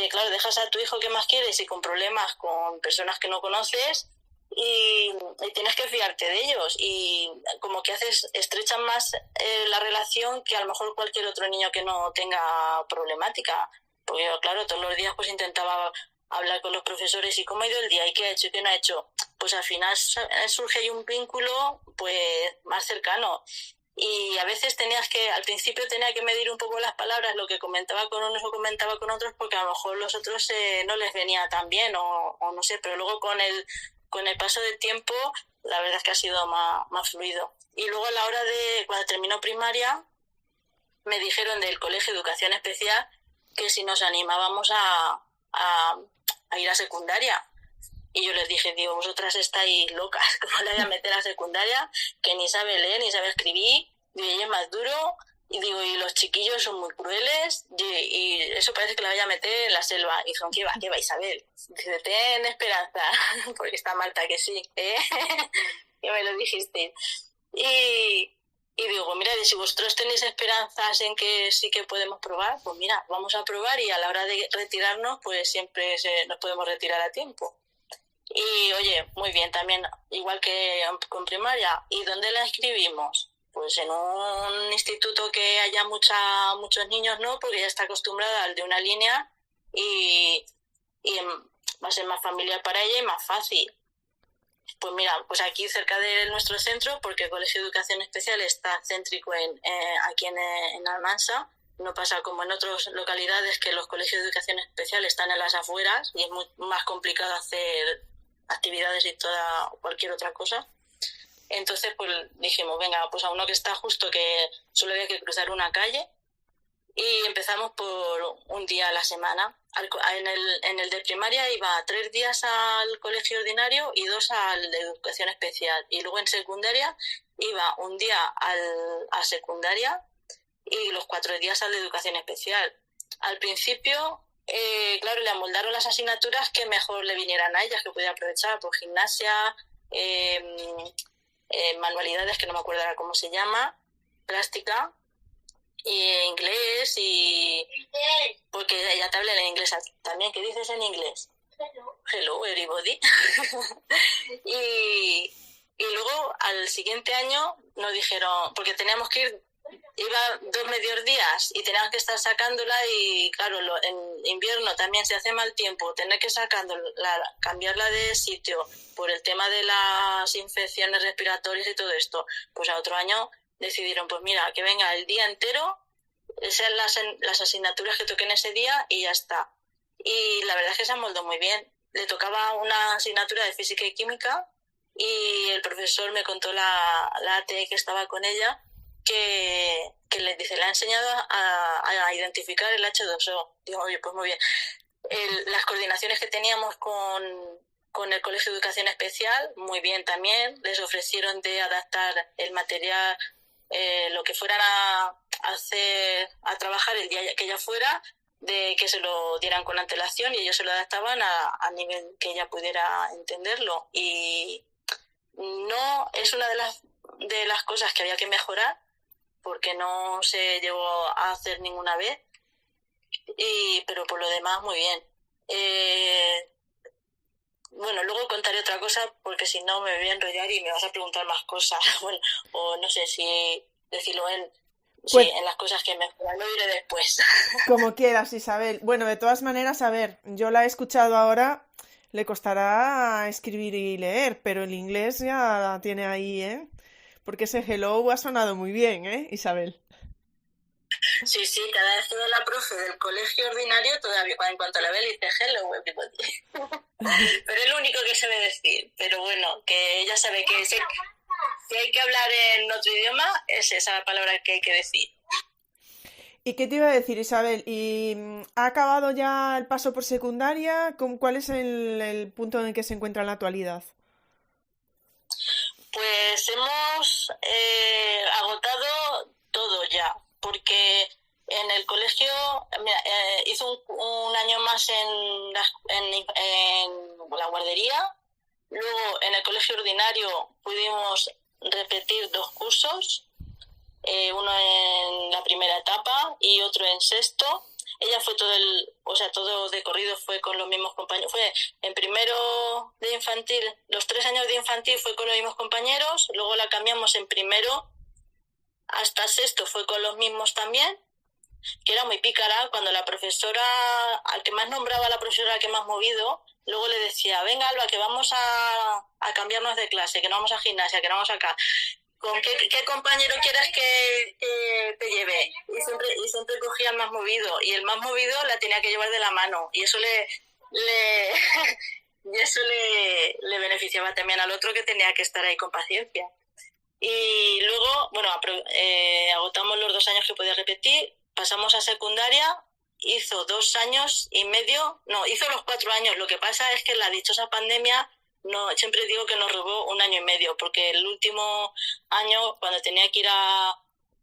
claro, dejas a tu hijo que más quieres y con problemas con personas que no conoces, y tienes que fiarte de ellos, y como que estrechan más la relación que a lo mejor cualquier otro niño que no tenga problemática, porque yo, claro, todos los días pues intentaba hablar con los profesores, y cómo ha ido el día, y qué ha hecho y qué no ha hecho. Pues al final surge ahí un vínculo pues más cercano, y a veces al principio tenía que medir un poco las palabras, lo que comentaba con unos o comentaba con otros, porque a lo mejor los otros no les venía tan bien, o no sé, pero luego con el paso del tiempo la verdad es que ha sido más fluido. Y luego a la hora cuando terminó primaria, me dijeron del Colegio de Educación Especial que si nos animábamos a ir a secundaria. Y yo les dije, digo, vosotras estáis locas, ¿cómo le voy a meter a secundaria? Que ni sabe leer, ni sabe escribir, y ella es más duro, y digo, y los chiquillos son muy crueles, y eso parece que la vaya a meter en la selva. Y dijeron, ¿qué va, Isabel? Dice, ten esperanza, porque está Marta que sí, ¿eh? Que me lo dijiste. Y digo, mira, si vosotros tenéis esperanzas en que sí que podemos probar, pues mira, vamos a probar, y a la hora de retirarnos, pues siempre nos podemos retirar a tiempo. Y oye, muy bien, también, igual que con primaria. ¿Y dónde la inscribimos? Pues en un instituto que haya muchos niños, ¿no? Porque ya está acostumbrada al de una línea, y va a ser más familiar para ella y más fácil. Pues mira, pues aquí cerca de nuestro centro, porque el Colegio de Educación Especial está céntrico aquí en Almansa. No pasa como en otras localidades que los colegios de educación especial están en las afueras y es más complicado hacer actividades y cualquier otra cosa. Entonces pues dijimos, venga, pues a uno que está justo, que solo había que cruzar una calle, y empezamos por un día a la semana. En el de primaria iba 3 días al colegio ordinario y 2 al de educación especial. Y luego en secundaria iba un día a secundaria y los 4 días al de educación especial. Al principio, claro, le amoldaron las asignaturas que mejor le vinieran a ellas, que pudiera aprovechar, por gimnasia, manualidades, que no me acuerdo ahora cómo se llama, plástica, y inglés, y porque ella te habla en inglés también. ¿Qué dices en inglés? Hello everybody. y luego al siguiente año nos dijeron, porque teníamos que ir, iba 2 medios días y teníamos que estar sacándola, y claro, en invierno también se hace mal tiempo, tener que cambiarla de sitio por el tema de las infecciones respiratorias y todo esto. Pues a otro año decidieron, pues mira, que venga el día entero, sean las asignaturas que toquen ese día y ya está. Y la verdad es que se amoldó muy bien. Le tocaba una asignatura de física y química y el profesor me contó la ATE que estaba con ella, que le dice, le ha enseñado a identificar el H2O. Digo, oye, pues muy bien. Las coordinaciones que teníamos con el Colegio de Educación Especial, muy bien también. Les ofrecieron de adaptar el material, lo que fueran a trabajar el día que ella fuera, de que se lo dieran con antelación y ellos se lo adaptaban a nivel que ella pudiera entenderlo. Y no es una de las cosas que había que mejorar, porque no se llegó a hacer ninguna vez, pero por lo demás muy bien. Bueno, luego contaré otra cosa, porque si no me voy a enrollar y me vas a preguntar más cosas. Bueno, o no sé si decirlo Pues, sí, en las cosas que mejoran, lo diré después. como quieras, Isabel. Bueno, de todas maneras, a ver, yo la he escuchado ahora, le costará escribir y leer, pero el inglés ya la tiene ahí, ¿eh? Porque ese hello ha sonado muy bien, ¿eh, Isabel? Sí, sí, cada vez que veo a la profe del colegio ordinario, todavía en cuanto la ve le dice hello everybody. Pero es lo único que sabe decir. Pero bueno, que ella sabe que si hay que hablar en otro idioma, es esa palabra que hay que decir. ¿Y qué te iba a decir, Isabel? ¿Y ha acabado ya el paso por secundaria? ¿Cuál es el punto en el que se encuentra en la actualidad? Pues hemos agotado todo ya, porque en el colegio mira, hizo un año más en la guardería. Luego en el colegio ordinario pudimos repetir 2 cursos, uno en la primera etapa y otro en sexto. Ella fue todo de corrido, fue con los mismos compañeros. Fue en primero de infantil, los 3 años de infantil fue con los mismos compañeros, luego la cambiamos en primero hasta sexto, fue con los mismos también, que era muy pícara. Cuando la profesora, al que más nombraba, la profesora que más movido, luego le decía, venga Alba, que vamos a cambiarnos de clase, que no vamos a gimnasia, que no vamos acá. ¿Con qué compañero quieras que te lleve? Y siempre cogía el más movido, y el más movido la tenía que llevar de la mano, y eso le beneficiaba también al otro, que tenía que estar ahí con paciencia. Y luego, bueno, agotamos los 2 años que podía repetir, pasamos a secundaria, hizo 2 años y medio, no, hizo los 4 años. Lo que pasa es que la dichosa pandemia, no, siempre digo que nos robó 1 año y medio, porque el último año, cuando tenía que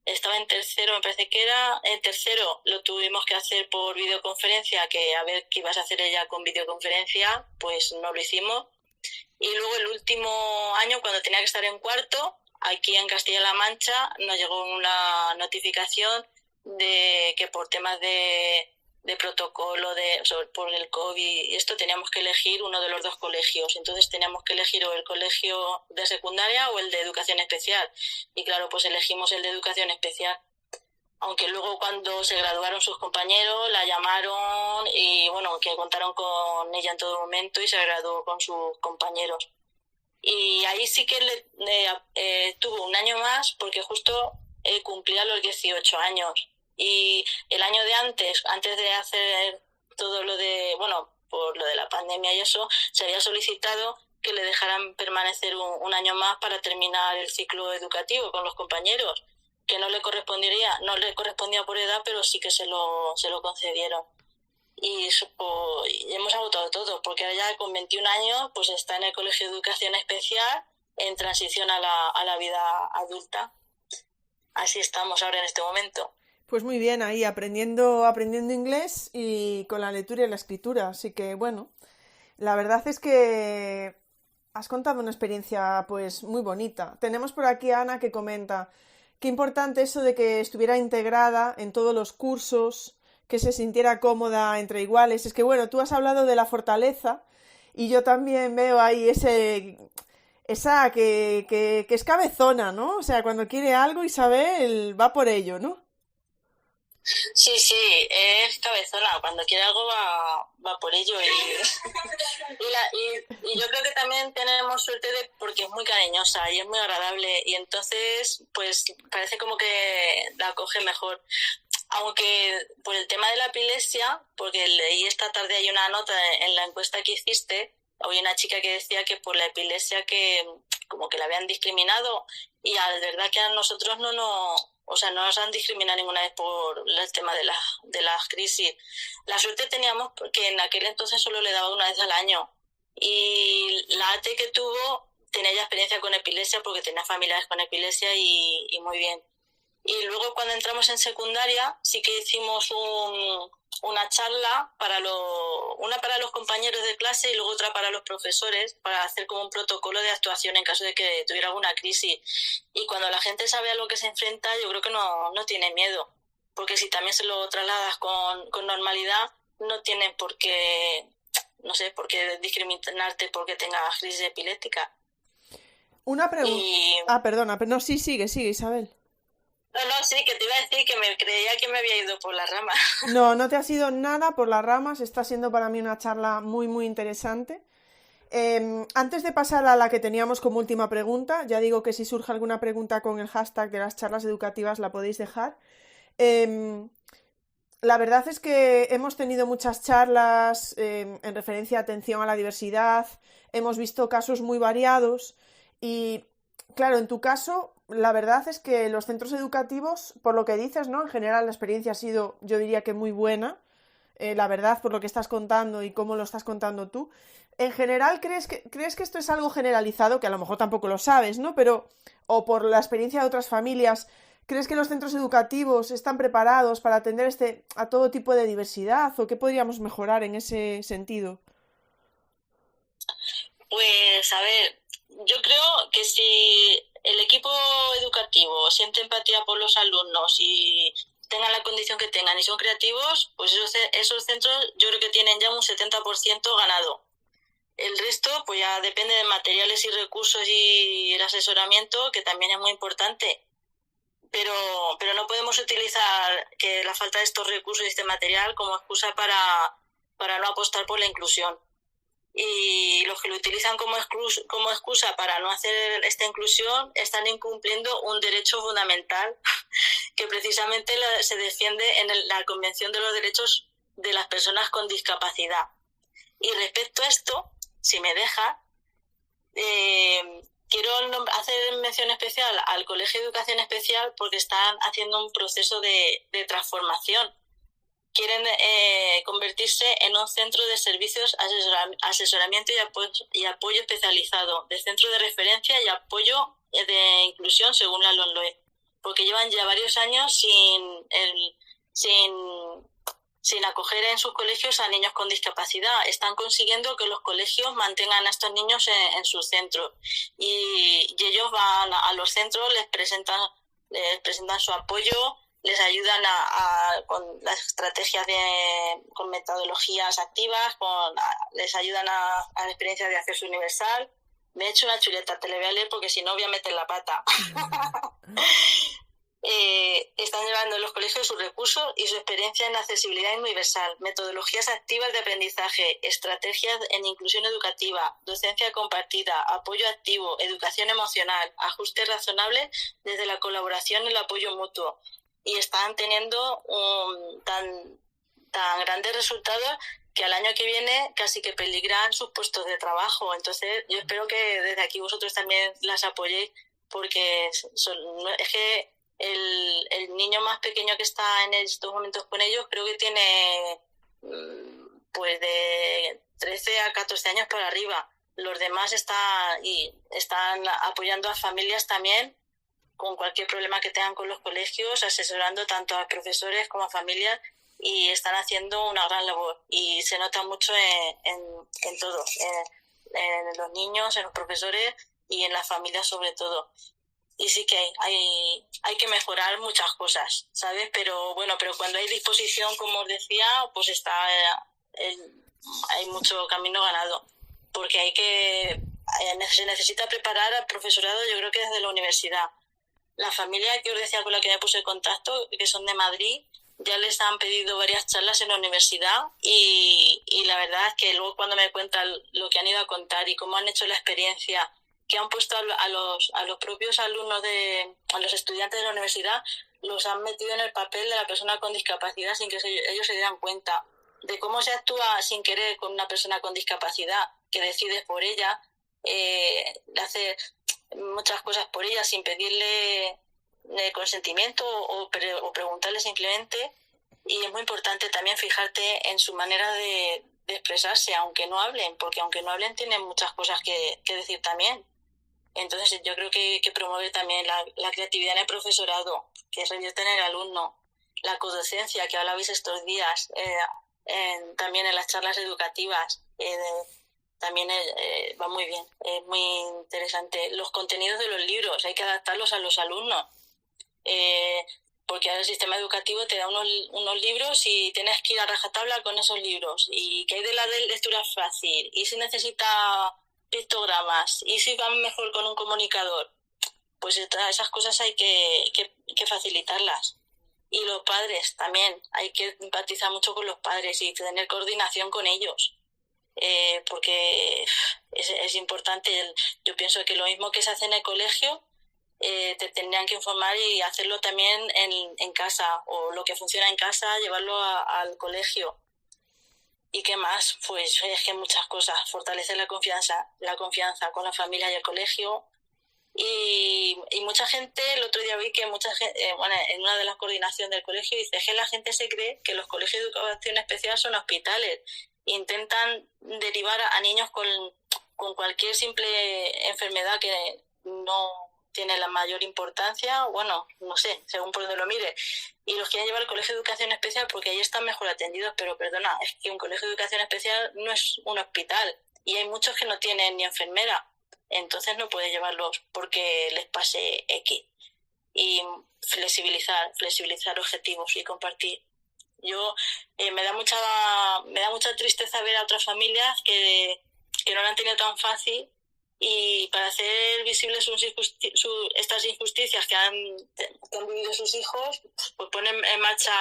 estaba en tercero, me parece que era, en tercero lo tuvimos que hacer por videoconferencia, que a ver qué ibas a hacer ella con videoconferencia, pues no lo hicimos. Y luego el último año, cuando tenía que estar en cuarto, aquí en Castilla-La Mancha, nos llegó una notificación de que por temas de protocolo, por el COVID y esto, teníamos que elegir uno de los 2 colegios. Entonces teníamos que elegir o el colegio de secundaria o el de educación especial. Y claro, pues elegimos el de educación especial. aunque luego cuando se graduaron sus compañeros la llamaron y bueno, que contaron con ella en todo momento y se graduó con sus compañeros. Y ahí sí que tuvo un año más porque justo cumplía los 18 años. Y el año de antes de hacer todo lo de, bueno, por lo de la pandemia y eso, se había solicitado que le dejaran permanecer un año más para terminar el ciclo educativo con los compañeros, que no le correspondía por edad, pero sí que se lo concedieron. Y hemos agotado todo, porque ahora ya con 21 años pues está en el Colegio de Educación Especial en transición a la vida adulta. Así estamos ahora en este momento. Pues muy bien, ahí aprendiendo inglés y con la lectura y la escritura. Así que bueno, la verdad es que has contado una experiencia pues muy bonita. Tenemos por aquí a Ana que comenta qué importante eso de que estuviera integrada en todos los cursos, que se sintiera cómoda entre iguales. Es que bueno, tú has hablado de la fortaleza y yo también veo ahí esa que es cabezona, ¿no? O sea, cuando quiere algo Isabel va por ello, ¿no? Sí, es cabezona. Cuando quiere algo va por ello. Y yo creo que también tenemos suerte porque es muy cariñosa y es muy agradable. Y entonces, pues parece como que la coge mejor. Aunque por el tema de la epilepsia, porque leí esta tarde hay una nota en la encuesta que hiciste, había una chica que decía que por la epilepsia que como que la habían discriminado y la verdad que a nosotros no nos han discriminado ninguna vez por el tema de las crisis. La suerte teníamos porque en aquel entonces solo le daba una vez al año y la AT que tuvo tenía ya experiencia con epilepsia porque tenía familiares con epilepsia y muy bien. Y luego cuando entramos en secundaria sí que hicimos una charla una para los compañeros de clase y luego otra para los profesores para hacer como un protocolo de actuación en caso de que tuviera alguna crisis. Y cuando la gente sabe a lo que se enfrenta, yo creo que no tiene miedo, porque si también se lo trasladas con normalidad, no tienen por qué discriminarte porque tengas crisis epiléptica. Una pregunta. Perdona, pero no, sí, sigue Isabel. No, sí, que te iba a decir que me creía que me había ido por las ramas. No te has ido nada por las ramas, está siendo para mí una charla muy, muy interesante. Antes de pasar a la que teníamos como última pregunta, ya digo que si surge alguna pregunta con el hashtag de las charlas educativas la podéis dejar. La verdad es que hemos tenido muchas charlas en referencia a atención a la diversidad, hemos visto casos muy variados y, claro, en tu caso, la verdad es que los centros educativos, por lo que dices, ¿no? En general la experiencia ha sido, yo diría que muy buena, la verdad, por lo que estás contando y cómo lo estás contando tú. En general, ¿crees que esto es algo generalizado? Que a lo mejor tampoco lo sabes, ¿no? Pero, o por la experiencia de otras familias, ¿crees que los centros educativos están preparados para atender a todo tipo de diversidad? ¿O qué podríamos mejorar en ese sentido? Pues, a ver, yo creo que si el equipo educativo siente empatía por los alumnos y tengan la condición que tengan y son creativos, pues esos centros yo creo que tienen ya un 70% ganado. El resto pues ya depende de materiales y recursos y el asesoramiento, que también es muy importante. Pero no podemos utilizar que la falta de estos recursos y este material como excusa para no apostar por la inclusión. Y los que lo utilizan como excusa para no hacer esta inclusión están incumpliendo un derecho fundamental que precisamente se defiende en la Convención de los Derechos de las Personas con Discapacidad. Y respecto a esto, si me deja, quiero hacer mención especial al Colegio de Educación Especial porque están haciendo un proceso de transformación. Quieren convertirse en un centro de servicios, asesoramiento y apoyo especializado, de centro de referencia y apoyo de inclusión según la LOMLOE, porque llevan ya varios años sin acoger en sus colegios a niños con discapacidad. Están consiguiendo que los colegios mantengan a estos niños en sus centros y ellos van a los centros, les presentan su apoyo, les ayudan con las estrategias con metodologías activas, les ayudan a la experiencia de acceso universal. Me he hecho una chuleta, te la voy a leer porque si no voy a meter la pata. están llevando en los colegios sus recursos y su experiencia en accesibilidad universal, metodologías activas de aprendizaje, estrategias en inclusión educativa, docencia compartida, apoyo activo, educación emocional, ajustes razonables desde la colaboración y el apoyo mutuo. Y están teniendo tan grandes resultados que al año que viene casi que peligran sus puestos de trabajo. Entonces yo espero que desde aquí vosotros también las apoyéis, porque es que el niño más pequeño que está en estos momentos con ellos creo que tiene pues de 13 a 14 años para arriba. Los demás están apoyando a familias también con cualquier problema que tengan con los colegios, asesorando tanto a profesores como a familias, y están haciendo una gran labor y se nota mucho en todo, en los niños, en los profesores y en las familias sobre todo. Y sí que hay que mejorar muchas cosas, ¿sabes? Pero bueno, pero cuando hay disposición, como os decía, pues hay mucho camino ganado, porque se necesita preparar al profesorado, yo creo que desde la universidad. La familia que os decía con la que me puse en contacto, que son de Madrid, ya les han pedido varias charlas en la universidad y la verdad es que luego cuando me cuentan lo que han ido a contar y cómo han hecho la experiencia, que han puesto a los propios alumnos, a los estudiantes de la universidad, los han metido en el papel de la persona con discapacidad sin que ellos se dieran cuenta de cómo se actúa sin querer con una persona con discapacidad, que decides por ella, hacer muchas cosas por ella sin pedirle consentimiento o preguntarle simplemente. Y es muy importante también fijarte en su manera de expresarse, aunque no hablen, porque aunque no hablen tienen muchas cosas que decir también. Entonces yo creo que promover también la creatividad en el profesorado, que revierte en el alumno, la codocencia que hablabais estos días, también en las charlas educativas, también va muy bien, es muy interesante. Los contenidos de los libros hay que adaptarlos a los alumnos, porque ahora el sistema educativo te da unos libros y tienes que ir a rajatabla con esos libros, y que hay de la lectura fácil, y si necesita pictogramas, y si va mejor con un comunicador, pues esas cosas hay que facilitarlas. Y los padres también, hay que empatizar mucho con los padres y tener coordinación con ellos, porque es importante. Yo pienso que lo mismo que se hace en el colegio, te tendrían que informar y hacerlo también en casa, o lo que funciona en casa, llevarlo al colegio. ¿Y qué más? Pues es que muchas cosas. Fortalecer la confianza con la familia y el colegio. Y mucha gente, el otro día vi que mucha gente, en una de las coordinaciones del colegio, dice que la gente se cree que los colegios de educación especial son hospitales. Intentan derivar a niños con cualquier simple enfermedad que no tiene la mayor importancia, bueno, no sé, según por donde lo mire, y los quieren llevar al colegio de educación especial porque ahí están mejor atendidos. Pero perdona, es que un colegio de educación especial no es un hospital, y hay muchos que no tienen ni enfermera, entonces no puedes llevarlos porque les pase X. Y flexibilizar objetivos y compartir. Yo me da mucha tristeza ver a otras familias que no lo han tenido tan fácil, y para hacer visibles estas injusticias que han vivido sus hijos, pues ponen en marcha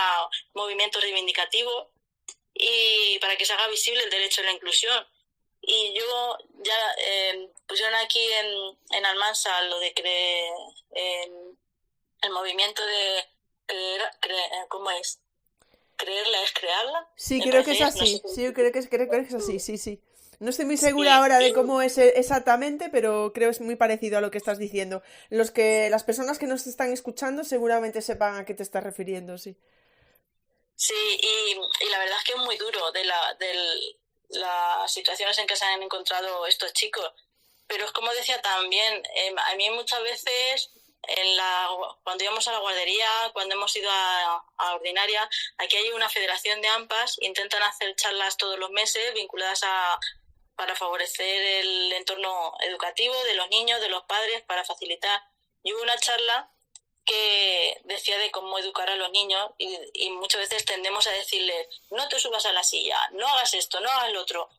movimientos reivindicativos y para que se haga visible el derecho a la inclusión. Y yo ya pusieron aquí en Almansa lo de el movimiento de ¿cómo es? ¿Creerla es crearla? Sí, creo que es así. No sé. Sí, creo que es así, sí. No estoy muy segura ahora de cómo es exactamente, pero creo que es muy parecido a lo que estás diciendo. Las personas que nos están escuchando seguramente sepan a qué te estás refiriendo, sí. Sí, y la verdad es que es muy duro de las situaciones en que se han encontrado estos chicos. Pero es como decía también, a mí muchas veces, cuando íbamos a la guardería, cuando hemos ido a ordinaria, aquí hay una federación de AMPAs, intentan hacer charlas todos los meses vinculadas para favorecer el entorno educativo de los niños, de los padres, para facilitar. Y hubo una charla que decía de cómo educar a los niños, y muchas veces tendemos a decirles, no te subas a la silla, no hagas esto, no hagas lo otro.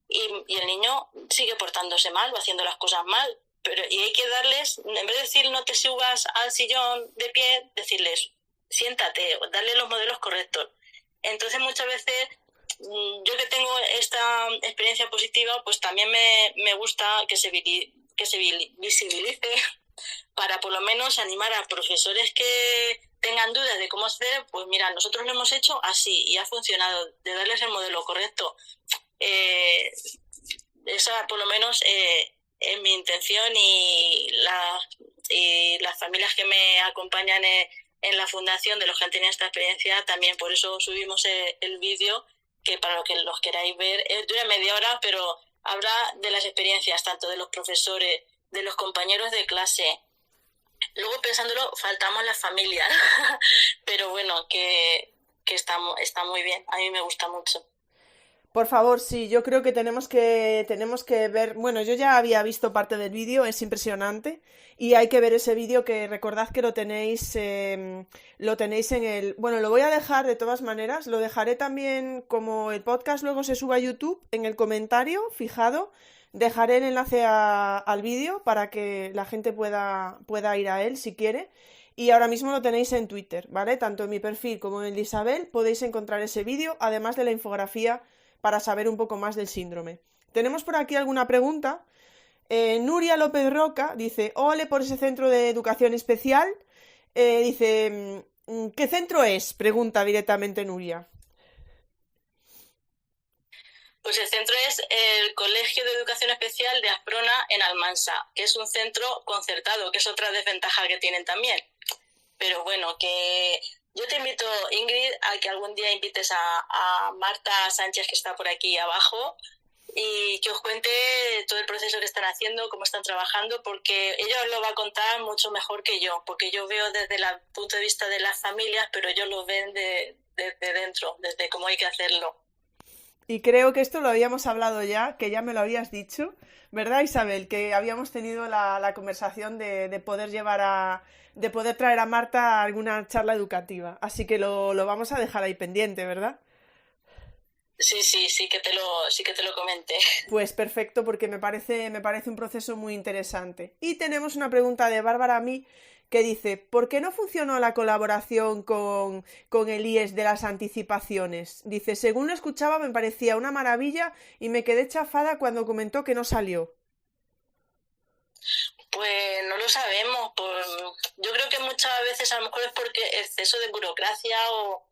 Y el niño sigue portándose mal o haciendo las cosas mal. y hay que darles, en vez de decir no te subas al sillón de pie, decirles siéntate, darle los modelos correctos. Entonces muchas veces yo que tengo esta experiencia positiva, pues también me gusta que se visibilice para por lo menos animar a profesores que tengan dudas de cómo hacer, pues mira, nosotros lo hemos hecho así y ha funcionado, de darles el modelo correcto. Esa por lo menos es mi intención y las familias que me acompañan en la fundación de los que han tenido esta experiencia, también por eso subimos el vídeo, que para los que los queráis ver, dura media hora, pero habla de las experiencias tanto de los profesores, de los compañeros de clase. Luego pensándolo, faltamos las familias, pero bueno, que está muy bien, a mí me gusta mucho. Por favor, sí, yo creo que tenemos que ver, bueno, yo ya había visto parte del vídeo, es impresionante y hay que ver ese vídeo que recordad que lo tenéis en el, bueno, lo voy a dejar de todas maneras, lo dejaré también como el podcast luego se suba a YouTube, en el comentario fijado, dejaré el enlace al vídeo para que la gente pueda ir a él si quiere. Y ahora mismo lo tenéis en Twitter, ¿vale? Tanto en mi perfil como en el de Isabel podéis encontrar ese vídeo, además de la infografía para saber un poco más del síndrome. Tenemos por aquí alguna pregunta. Nuria López Roca dice, ole por ese centro de educación especial. Dice, ¿qué centro es? Pregunta directamente Nuria. Pues el centro es el Colegio de Educación Especial de Asprona en Almansa, que es un centro concertado, que es otra desventaja que tienen también. Pero bueno, que yo te invito, Ingrid, a que algún día invites a Marta Sánchez, que está por aquí abajo, y que os cuente todo el proceso que están haciendo, cómo están trabajando, porque ella os lo va a contar mucho mejor que yo, porque yo veo desde el punto de vista de las familias, pero ellos lo ven desde dentro, desde cómo hay que hacerlo. Y creo que esto lo habíamos hablado ya, que ya me lo habías dicho, ¿verdad, Isabel? Que habíamos tenido la conversación de poder de poder traer a Marta a alguna charla educativa. Así que lo vamos a dejar ahí pendiente, ¿verdad? Sí que te lo comenté. Pues perfecto, porque me parece un proceso muy interesante. Y tenemos una pregunta de Bárbara a mí que dice, ¿por qué no funcionó la colaboración con el IES de las anticipaciones? Dice, según lo escuchaba me parecía una maravilla y me quedé chafada cuando comentó que no salió. Pues no lo sabemos. Yo creo que muchas veces a lo mejor es porque exceso de burocracia o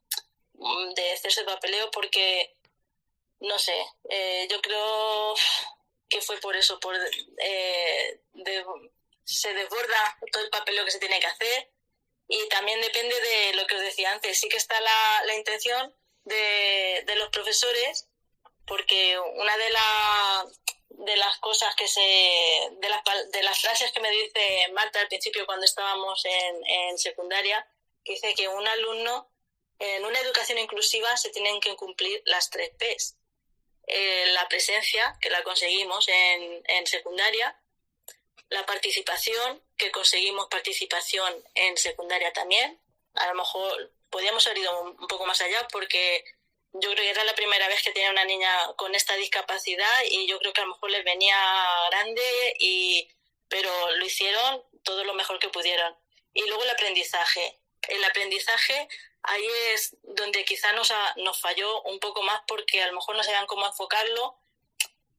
de exceso de papeleo, porque no sé, yo creo que fue por eso, se desborda todo el papeleo que se tiene que hacer y también depende de lo que os decía antes. Sí que está la intención de los profesores, porque una de las cosas de las frases que me dice Marta al principio cuando estábamos en secundaria, que dice que un alumno en una educación inclusiva se tienen que cumplir las 3 P's. La presencia, que la conseguimos en secundaria, la participación, que conseguimos participación en secundaria también. A lo mejor podíamos haber ido un poco más allá porque yo creo que era la primera vez que tenía una niña con esta discapacidad y yo creo que a lo mejor les venía grande, pero lo hicieron todo lo mejor que pudieron. Y luego el aprendizaje. El aprendizaje, ahí es donde quizá nos falló un poco más porque a lo mejor no sabían cómo enfocarlo.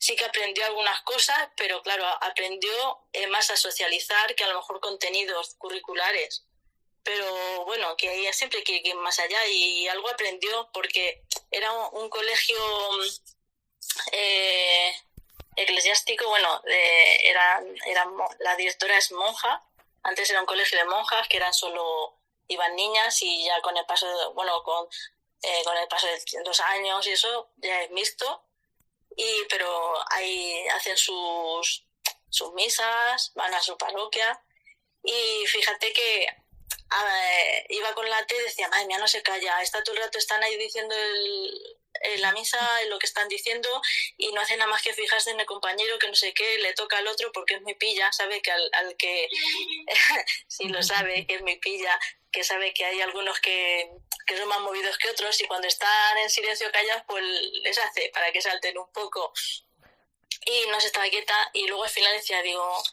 Sí que aprendió algunas cosas, pero claro, aprendió más a socializar que a lo mejor contenidos curriculares. Pero bueno, que ahí siempre hay que ir más allá y algo aprendió porque era un colegio eclesiástico, bueno, la directora es monja. Antes era un colegio de monjas que iban niñas y ya con el paso con el paso de los años y eso ya es mixto. Pero ahí hacen sus misas, van a su parroquia y fíjate que iba con la T y decía, madre mía, no se calla, está todo el rato, están ahí diciendo la misa, lo que están diciendo y no hace nada más que fijarse en el compañero que no sé qué, le toca al otro porque es muy pilla, sabe que al que sí lo sabe, que es muy pilla, que sabe que hay algunos que son más movidos que otros y cuando están en silencio callados pues les hace para que salten un poco y no se estaba quieta y luego al final decía, digo,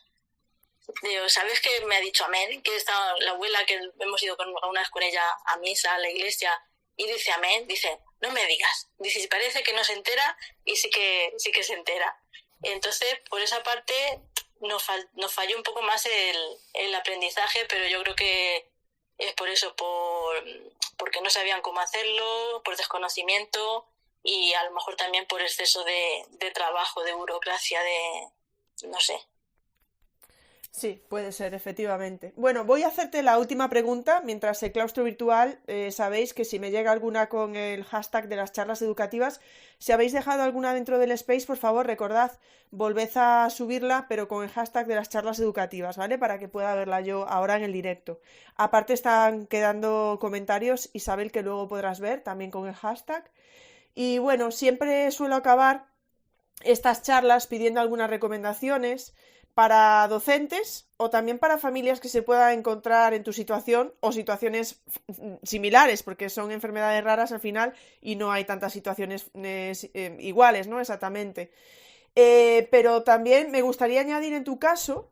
Digo, ¿sabes qué me ha dicho amén? Que está la abuela, que hemos ido una vez con ella a misa, a la iglesia, y dice amén, dice, no me digas. Dice, parece que no se entera, y sí que se entera. Entonces, por esa parte, nos falló un poco más el aprendizaje, pero yo creo que es por eso, porque no sabían cómo hacerlo, por desconocimiento, y a lo mejor también por exceso de trabajo, de burocracia, no sé. Sí, puede ser, efectivamente. Bueno, voy a hacerte la última pregunta. Mientras el claustro virtual, sabéis que si me llega alguna con el hashtag de las charlas educativas, si habéis dejado alguna dentro del space, por favor, recordad, volved a subirla, pero con el hashtag de las charlas educativas, ¿vale? Para que pueda verla yo ahora en el directo. Aparte están quedando comentarios, Isabel, que luego podrás ver también con el hashtag. Y bueno, siempre suelo acabar estas charlas pidiendo algunas recomendaciones para docentes o también para familias que se puedan encontrar en tu situación o situaciones similares, porque son enfermedades raras al final y no hay tantas situaciones iguales, ¿no? Exactamente. Pero también me gustaría añadir en tu caso,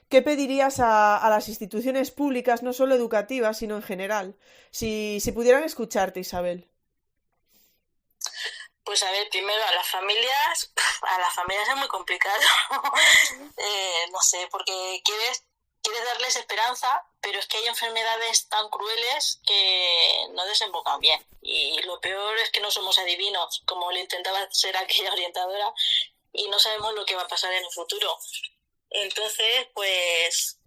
¿qué pedirías a las instituciones públicas, no solo educativas, sino en general? Si pudieran escucharte, Isabel. Pues a ver, primero a las familias es muy complicado. No sé, porque quieres darles esperanza, pero es que hay enfermedades tan crueles que no desembocan bien. Y lo peor es que no somos adivinos, como lo intentaba ser aquella orientadora, y no sabemos lo que va a pasar en el futuro. Entonces, pues,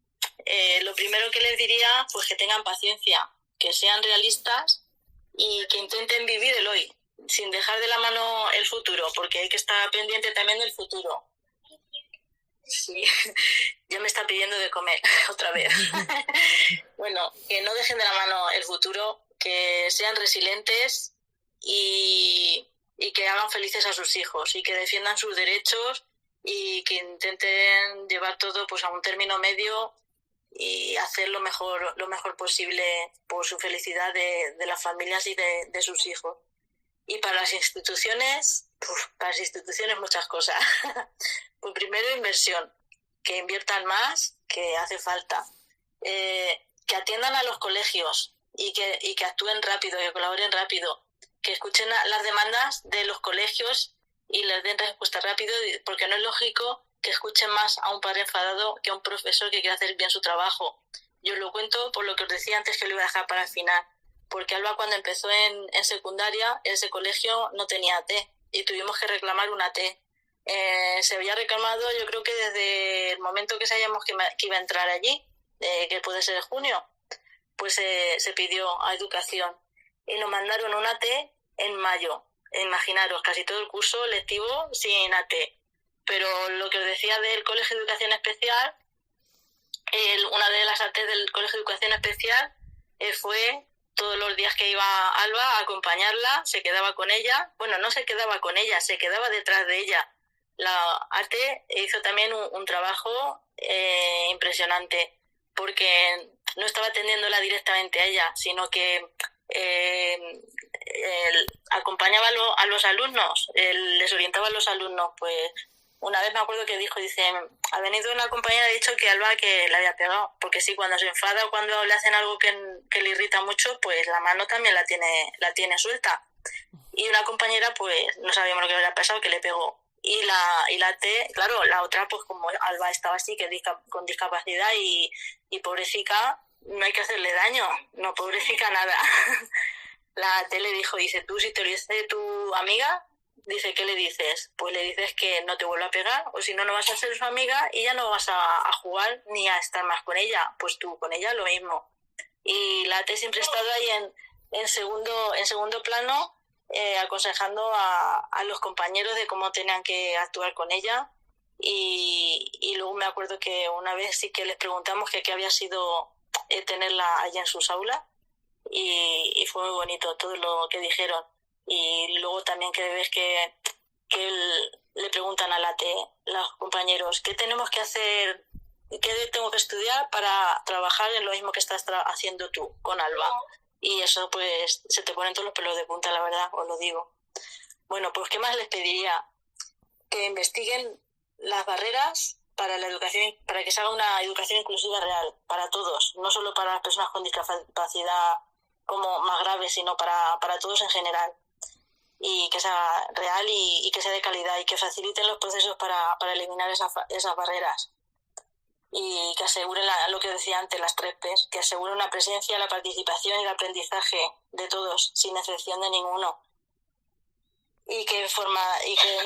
lo primero que les diría, pues que tengan paciencia, que sean realistas y que intenten vivir el hoy, sin dejar de la mano el futuro, porque hay que estar pendiente también del futuro. Sí, ya me está pidiendo de comer otra vez. Bueno, que no dejen de la mano el futuro, que sean resilientes y que hagan felices a sus hijos y que defiendan sus derechos y que intenten llevar todo pues a un término medio y hacer lo mejor posible por su felicidad de las familias y de sus hijos. Y para las instituciones muchas cosas. Pues primero inversión, que inviertan más, que hace falta. Que atiendan a los colegios y que actúen rápido, que colaboren rápido, que escuchen las demandas de los colegios y les den respuesta rápido, porque no es lógico que escuchen más a un padre enfadado que a un profesor que quiere hacer bien su trabajo. Yo os lo cuento por lo que os decía antes, que lo iba a dejar para el final. Porque Alba, cuando empezó en secundaria, ese colegio no tenía AT y tuvimos que reclamar una AT. Se había reclamado, yo creo que desde el momento que sabíamos que iba a entrar allí, que puede ser en junio, pues se pidió a educación y nos mandaron una AT en mayo. Imaginaros, casi todo el curso lectivo sin AT. Pero lo que os decía del Colegio de Educación Especial, una de las AT del Colegio de Educación Especial fue todos los días que iba Alba a acompañarla, se quedaba con ella. Bueno, no se quedaba con ella, se quedaba detrás de ella. La ATE hizo también un trabajo impresionante, porque no estaba atendiéndola directamente a ella, sino que acompañaba a los alumnos, les orientaba a los alumnos. Pues una vez me acuerdo que dice, ha venido una compañera y ha dicho que Alba que la había pegado, porque sí, cuando se enfada o cuando le hacen algo que le irrita mucho, pues la mano también la tiene suelta. Y una compañera, pues no sabíamos lo que había pasado, que le pegó. Y la T, claro, la otra, pues como Alba estaba así, que con discapacidad y pobrecita, no hay que hacerle daño, no, pobrecita nada. La T le dijo, dice, tú si te lo dice tu amiga, dice, ¿qué le dices? Pues le dices que no te vuelva a pegar, o si no, no vas a ser su amiga y ya no vas a jugar ni a estar más con ella. Pues tú con ella lo mismo. Y la T siempre ha estado ahí en segundo plano, aconsejando a los compañeros de cómo tenían que actuar con ella. Y luego me acuerdo que una vez sí que les preguntamos que qué había sido tenerla allá en sus aulas, y fue muy bonito todo lo que dijeron. Y luego también que ves que le preguntan a la T, los compañeros, ¿qué tenemos que hacer? ¿Qué tengo que estudiar para trabajar en lo mismo que estás haciendo tú con Alba? Y eso, pues, se te ponen todos los pelos de punta, la verdad, os lo digo. Bueno, pues, ¿qué más les pediría? Que investiguen las barreras para la educación, para que se haga una educación inclusiva real, para todos, no solo para las personas con discapacidad como más grave, sino para todos en general. Y que sea real y que sea de calidad y que faciliten los procesos para eliminar esas barreras. Y que aseguren lo que decía antes, las 3 P's, que aseguren la presencia, la participación y el aprendizaje de todos, sin excepción de ninguno. Y que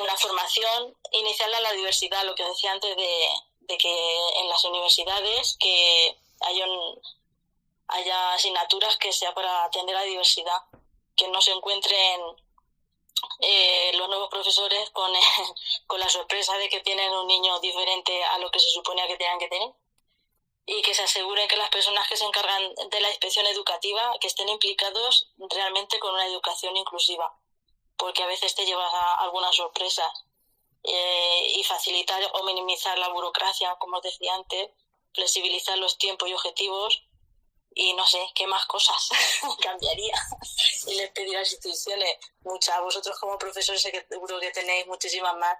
una formación inicial a la diversidad, lo que decía antes de que en las universidades que haya asignaturas que sea para atender a la diversidad, que no se encuentren los nuevos profesores con la sorpresa de que tienen un niño diferente a lo que se suponía que tenían que tener, y que se aseguren que las personas que se encargan de la inspección educativa que estén implicados realmente con una educación inclusiva, porque a veces te llevas a algunas sorpresas, y facilitar o minimizar la burocracia, como os decía antes, flexibilizar los tiempos y objetivos. Y no sé, ¿qué más cosas cambiaría? Y les pediría a las instituciones, muchas. Vosotros como profesores seguro que tenéis muchísimas más.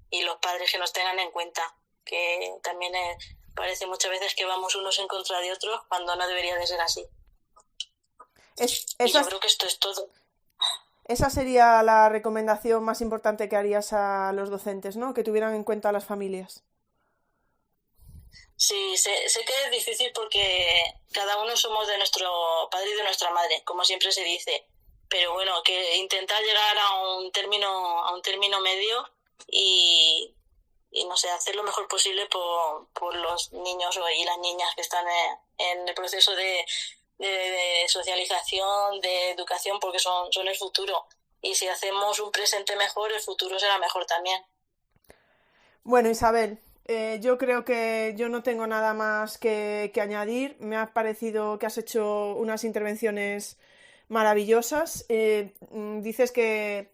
Y los padres que nos tengan en cuenta. Que también parece muchas veces que vamos unos en contra de otros cuando no debería de ser así. Y yo creo que esto es todo. Esa sería la recomendación más importante que harías a los docentes, ¿no? Que tuvieran en cuenta a las familias. Sí, sé que es difícil porque cada uno somos de nuestro padre y de nuestra madre, como siempre se dice. Pero bueno, que intentar llegar a un término medio y no sé, hacer lo mejor posible por los niños y las niñas que están en el proceso de socialización, de educación, porque son el futuro. Y si hacemos un presente mejor, el futuro será mejor también. Bueno, Isabel, yo creo que yo no tengo nada más que añadir. Me ha parecido que has hecho unas intervenciones maravillosas. Dices que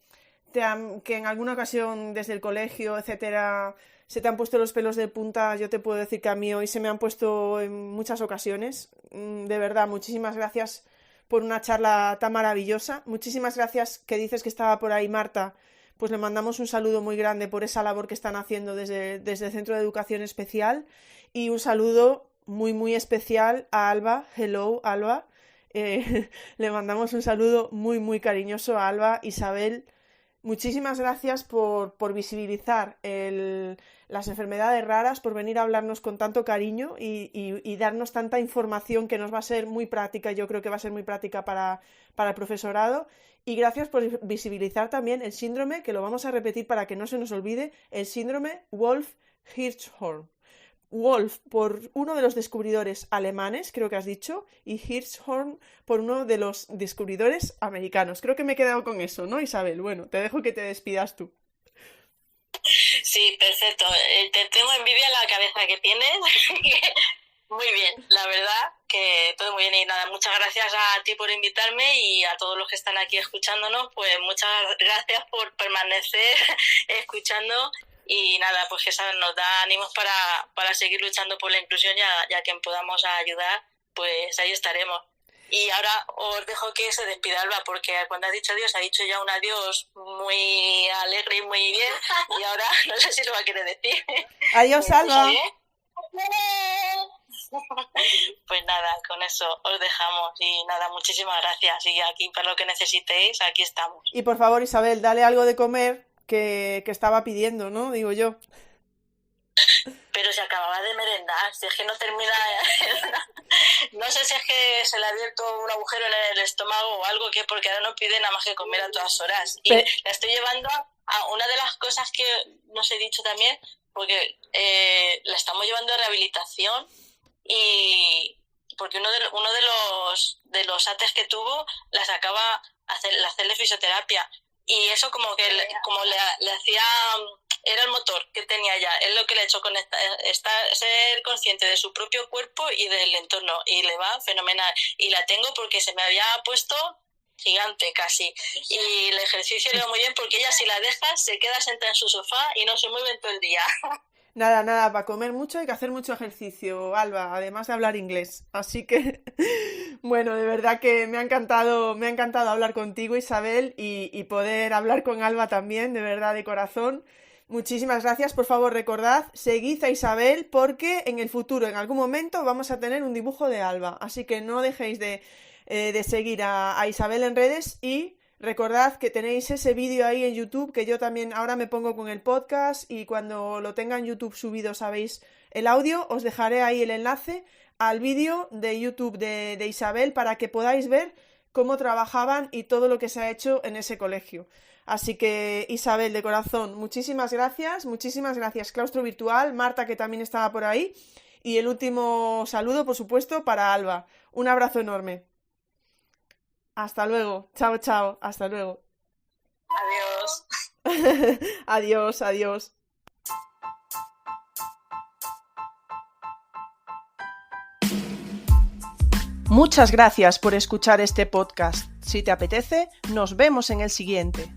en alguna ocasión desde el colegio, etcétera, se te han puesto los pelos de punta. Yo te puedo decir que a mí hoy se me han puesto en muchas ocasiones. De verdad, muchísimas gracias por una charla tan maravillosa. Muchísimas gracias, que dices que estaba por ahí Marta. Pues le mandamos un saludo muy grande por esa labor que están haciendo desde el Centro de Educación Especial, y un saludo muy muy especial a Alba. Hello, Alba. Le mandamos un saludo muy muy cariñoso a Alba. Isabel, muchísimas gracias por visibilizar las enfermedades raras, por venir a hablarnos con tanto cariño y darnos tanta información que nos va a ser muy práctica. Yo creo que va a ser muy práctica para el profesorado. Y gracias por visibilizar también el síndrome, que lo vamos a repetir para que no se nos olvide, el síndrome Wolf-Hirschhorn. Wolf por uno de los descubridores alemanes, creo que has dicho, y Hirschhorn por uno de los descubridores americanos. Creo que me he quedado con eso, ¿no, Isabel? Bueno, te dejo que te despidas tú. Sí, perfecto. Te tengo envidia la cabeza que tienes. Muy bien, la verdad que todo muy bien. Y nada, muchas gracias a ti por invitarme, y a todos los que están aquí escuchándonos, pues muchas gracias por permanecer escuchando. Y nada, pues que nos da ánimos para seguir luchando por la inclusión, ya que podamos ayudar, pues ahí estaremos. Y ahora os dejo que se despida Alba, porque cuando ha dicho adiós, ha dicho ya un adiós muy alegre y muy bien, y ahora no sé si lo va a querer decir. Adiós, Alba. Pues nada, con eso os dejamos, y nada, muchísimas gracias, y aquí para lo que necesitéis, aquí estamos. Y por favor, Isabel, dale algo de comer que estaba pidiendo, ¿no? Digo yo. Pero se acababa de merendar, si es que no termina. No sé si es que se le ha abierto un agujero en el estómago o algo, que porque ahora no pide nada más que comer a todas horas. Y la estoy llevando a una de las cosas que nos he dicho también, porque la estamos llevando a rehabilitación, y porque uno de los ates que tuvo la sacaba hacerle fisioterapia, y eso como que le hacía, era el motor que tenía ya, es lo que le ha hecho ser consciente de su propio cuerpo y del entorno, y le va fenomenal. Y la tengo porque se me había puesto gigante casi, y el ejercicio le va muy bien, porque ella, si la dejas, se queda sentada en su sofá y no se mueve en todo el día. Nada, para comer mucho hay que hacer mucho ejercicio, Alba, además de hablar inglés. Así que, bueno, de verdad que me ha encantado hablar contigo, Isabel, y poder hablar con Alba también, de verdad, de corazón. Muchísimas gracias. Por favor, recordad, seguid a Isabel porque en el futuro, en algún momento, vamos a tener un dibujo de Alba. Así que no dejéis de seguir a Isabel en redes y recordad que tenéis ese vídeo ahí en YouTube, que yo también ahora me pongo con el podcast y cuando lo tenga en YouTube subido, sabéis, el audio, os dejaré ahí el enlace al vídeo de YouTube de Isabel para que podáis ver cómo trabajaban y todo lo que se ha hecho en ese colegio. Así que, Isabel, de corazón, muchísimas gracias, Claustro Virtual, Marta, que también estaba por ahí, y el último saludo, por supuesto, para Alba. Un abrazo enorme. Hasta luego. Chao, chao. Hasta luego. Adiós. Adiós, adiós. Muchas gracias por escuchar este podcast. Si te apetece, nos vemos en el siguiente.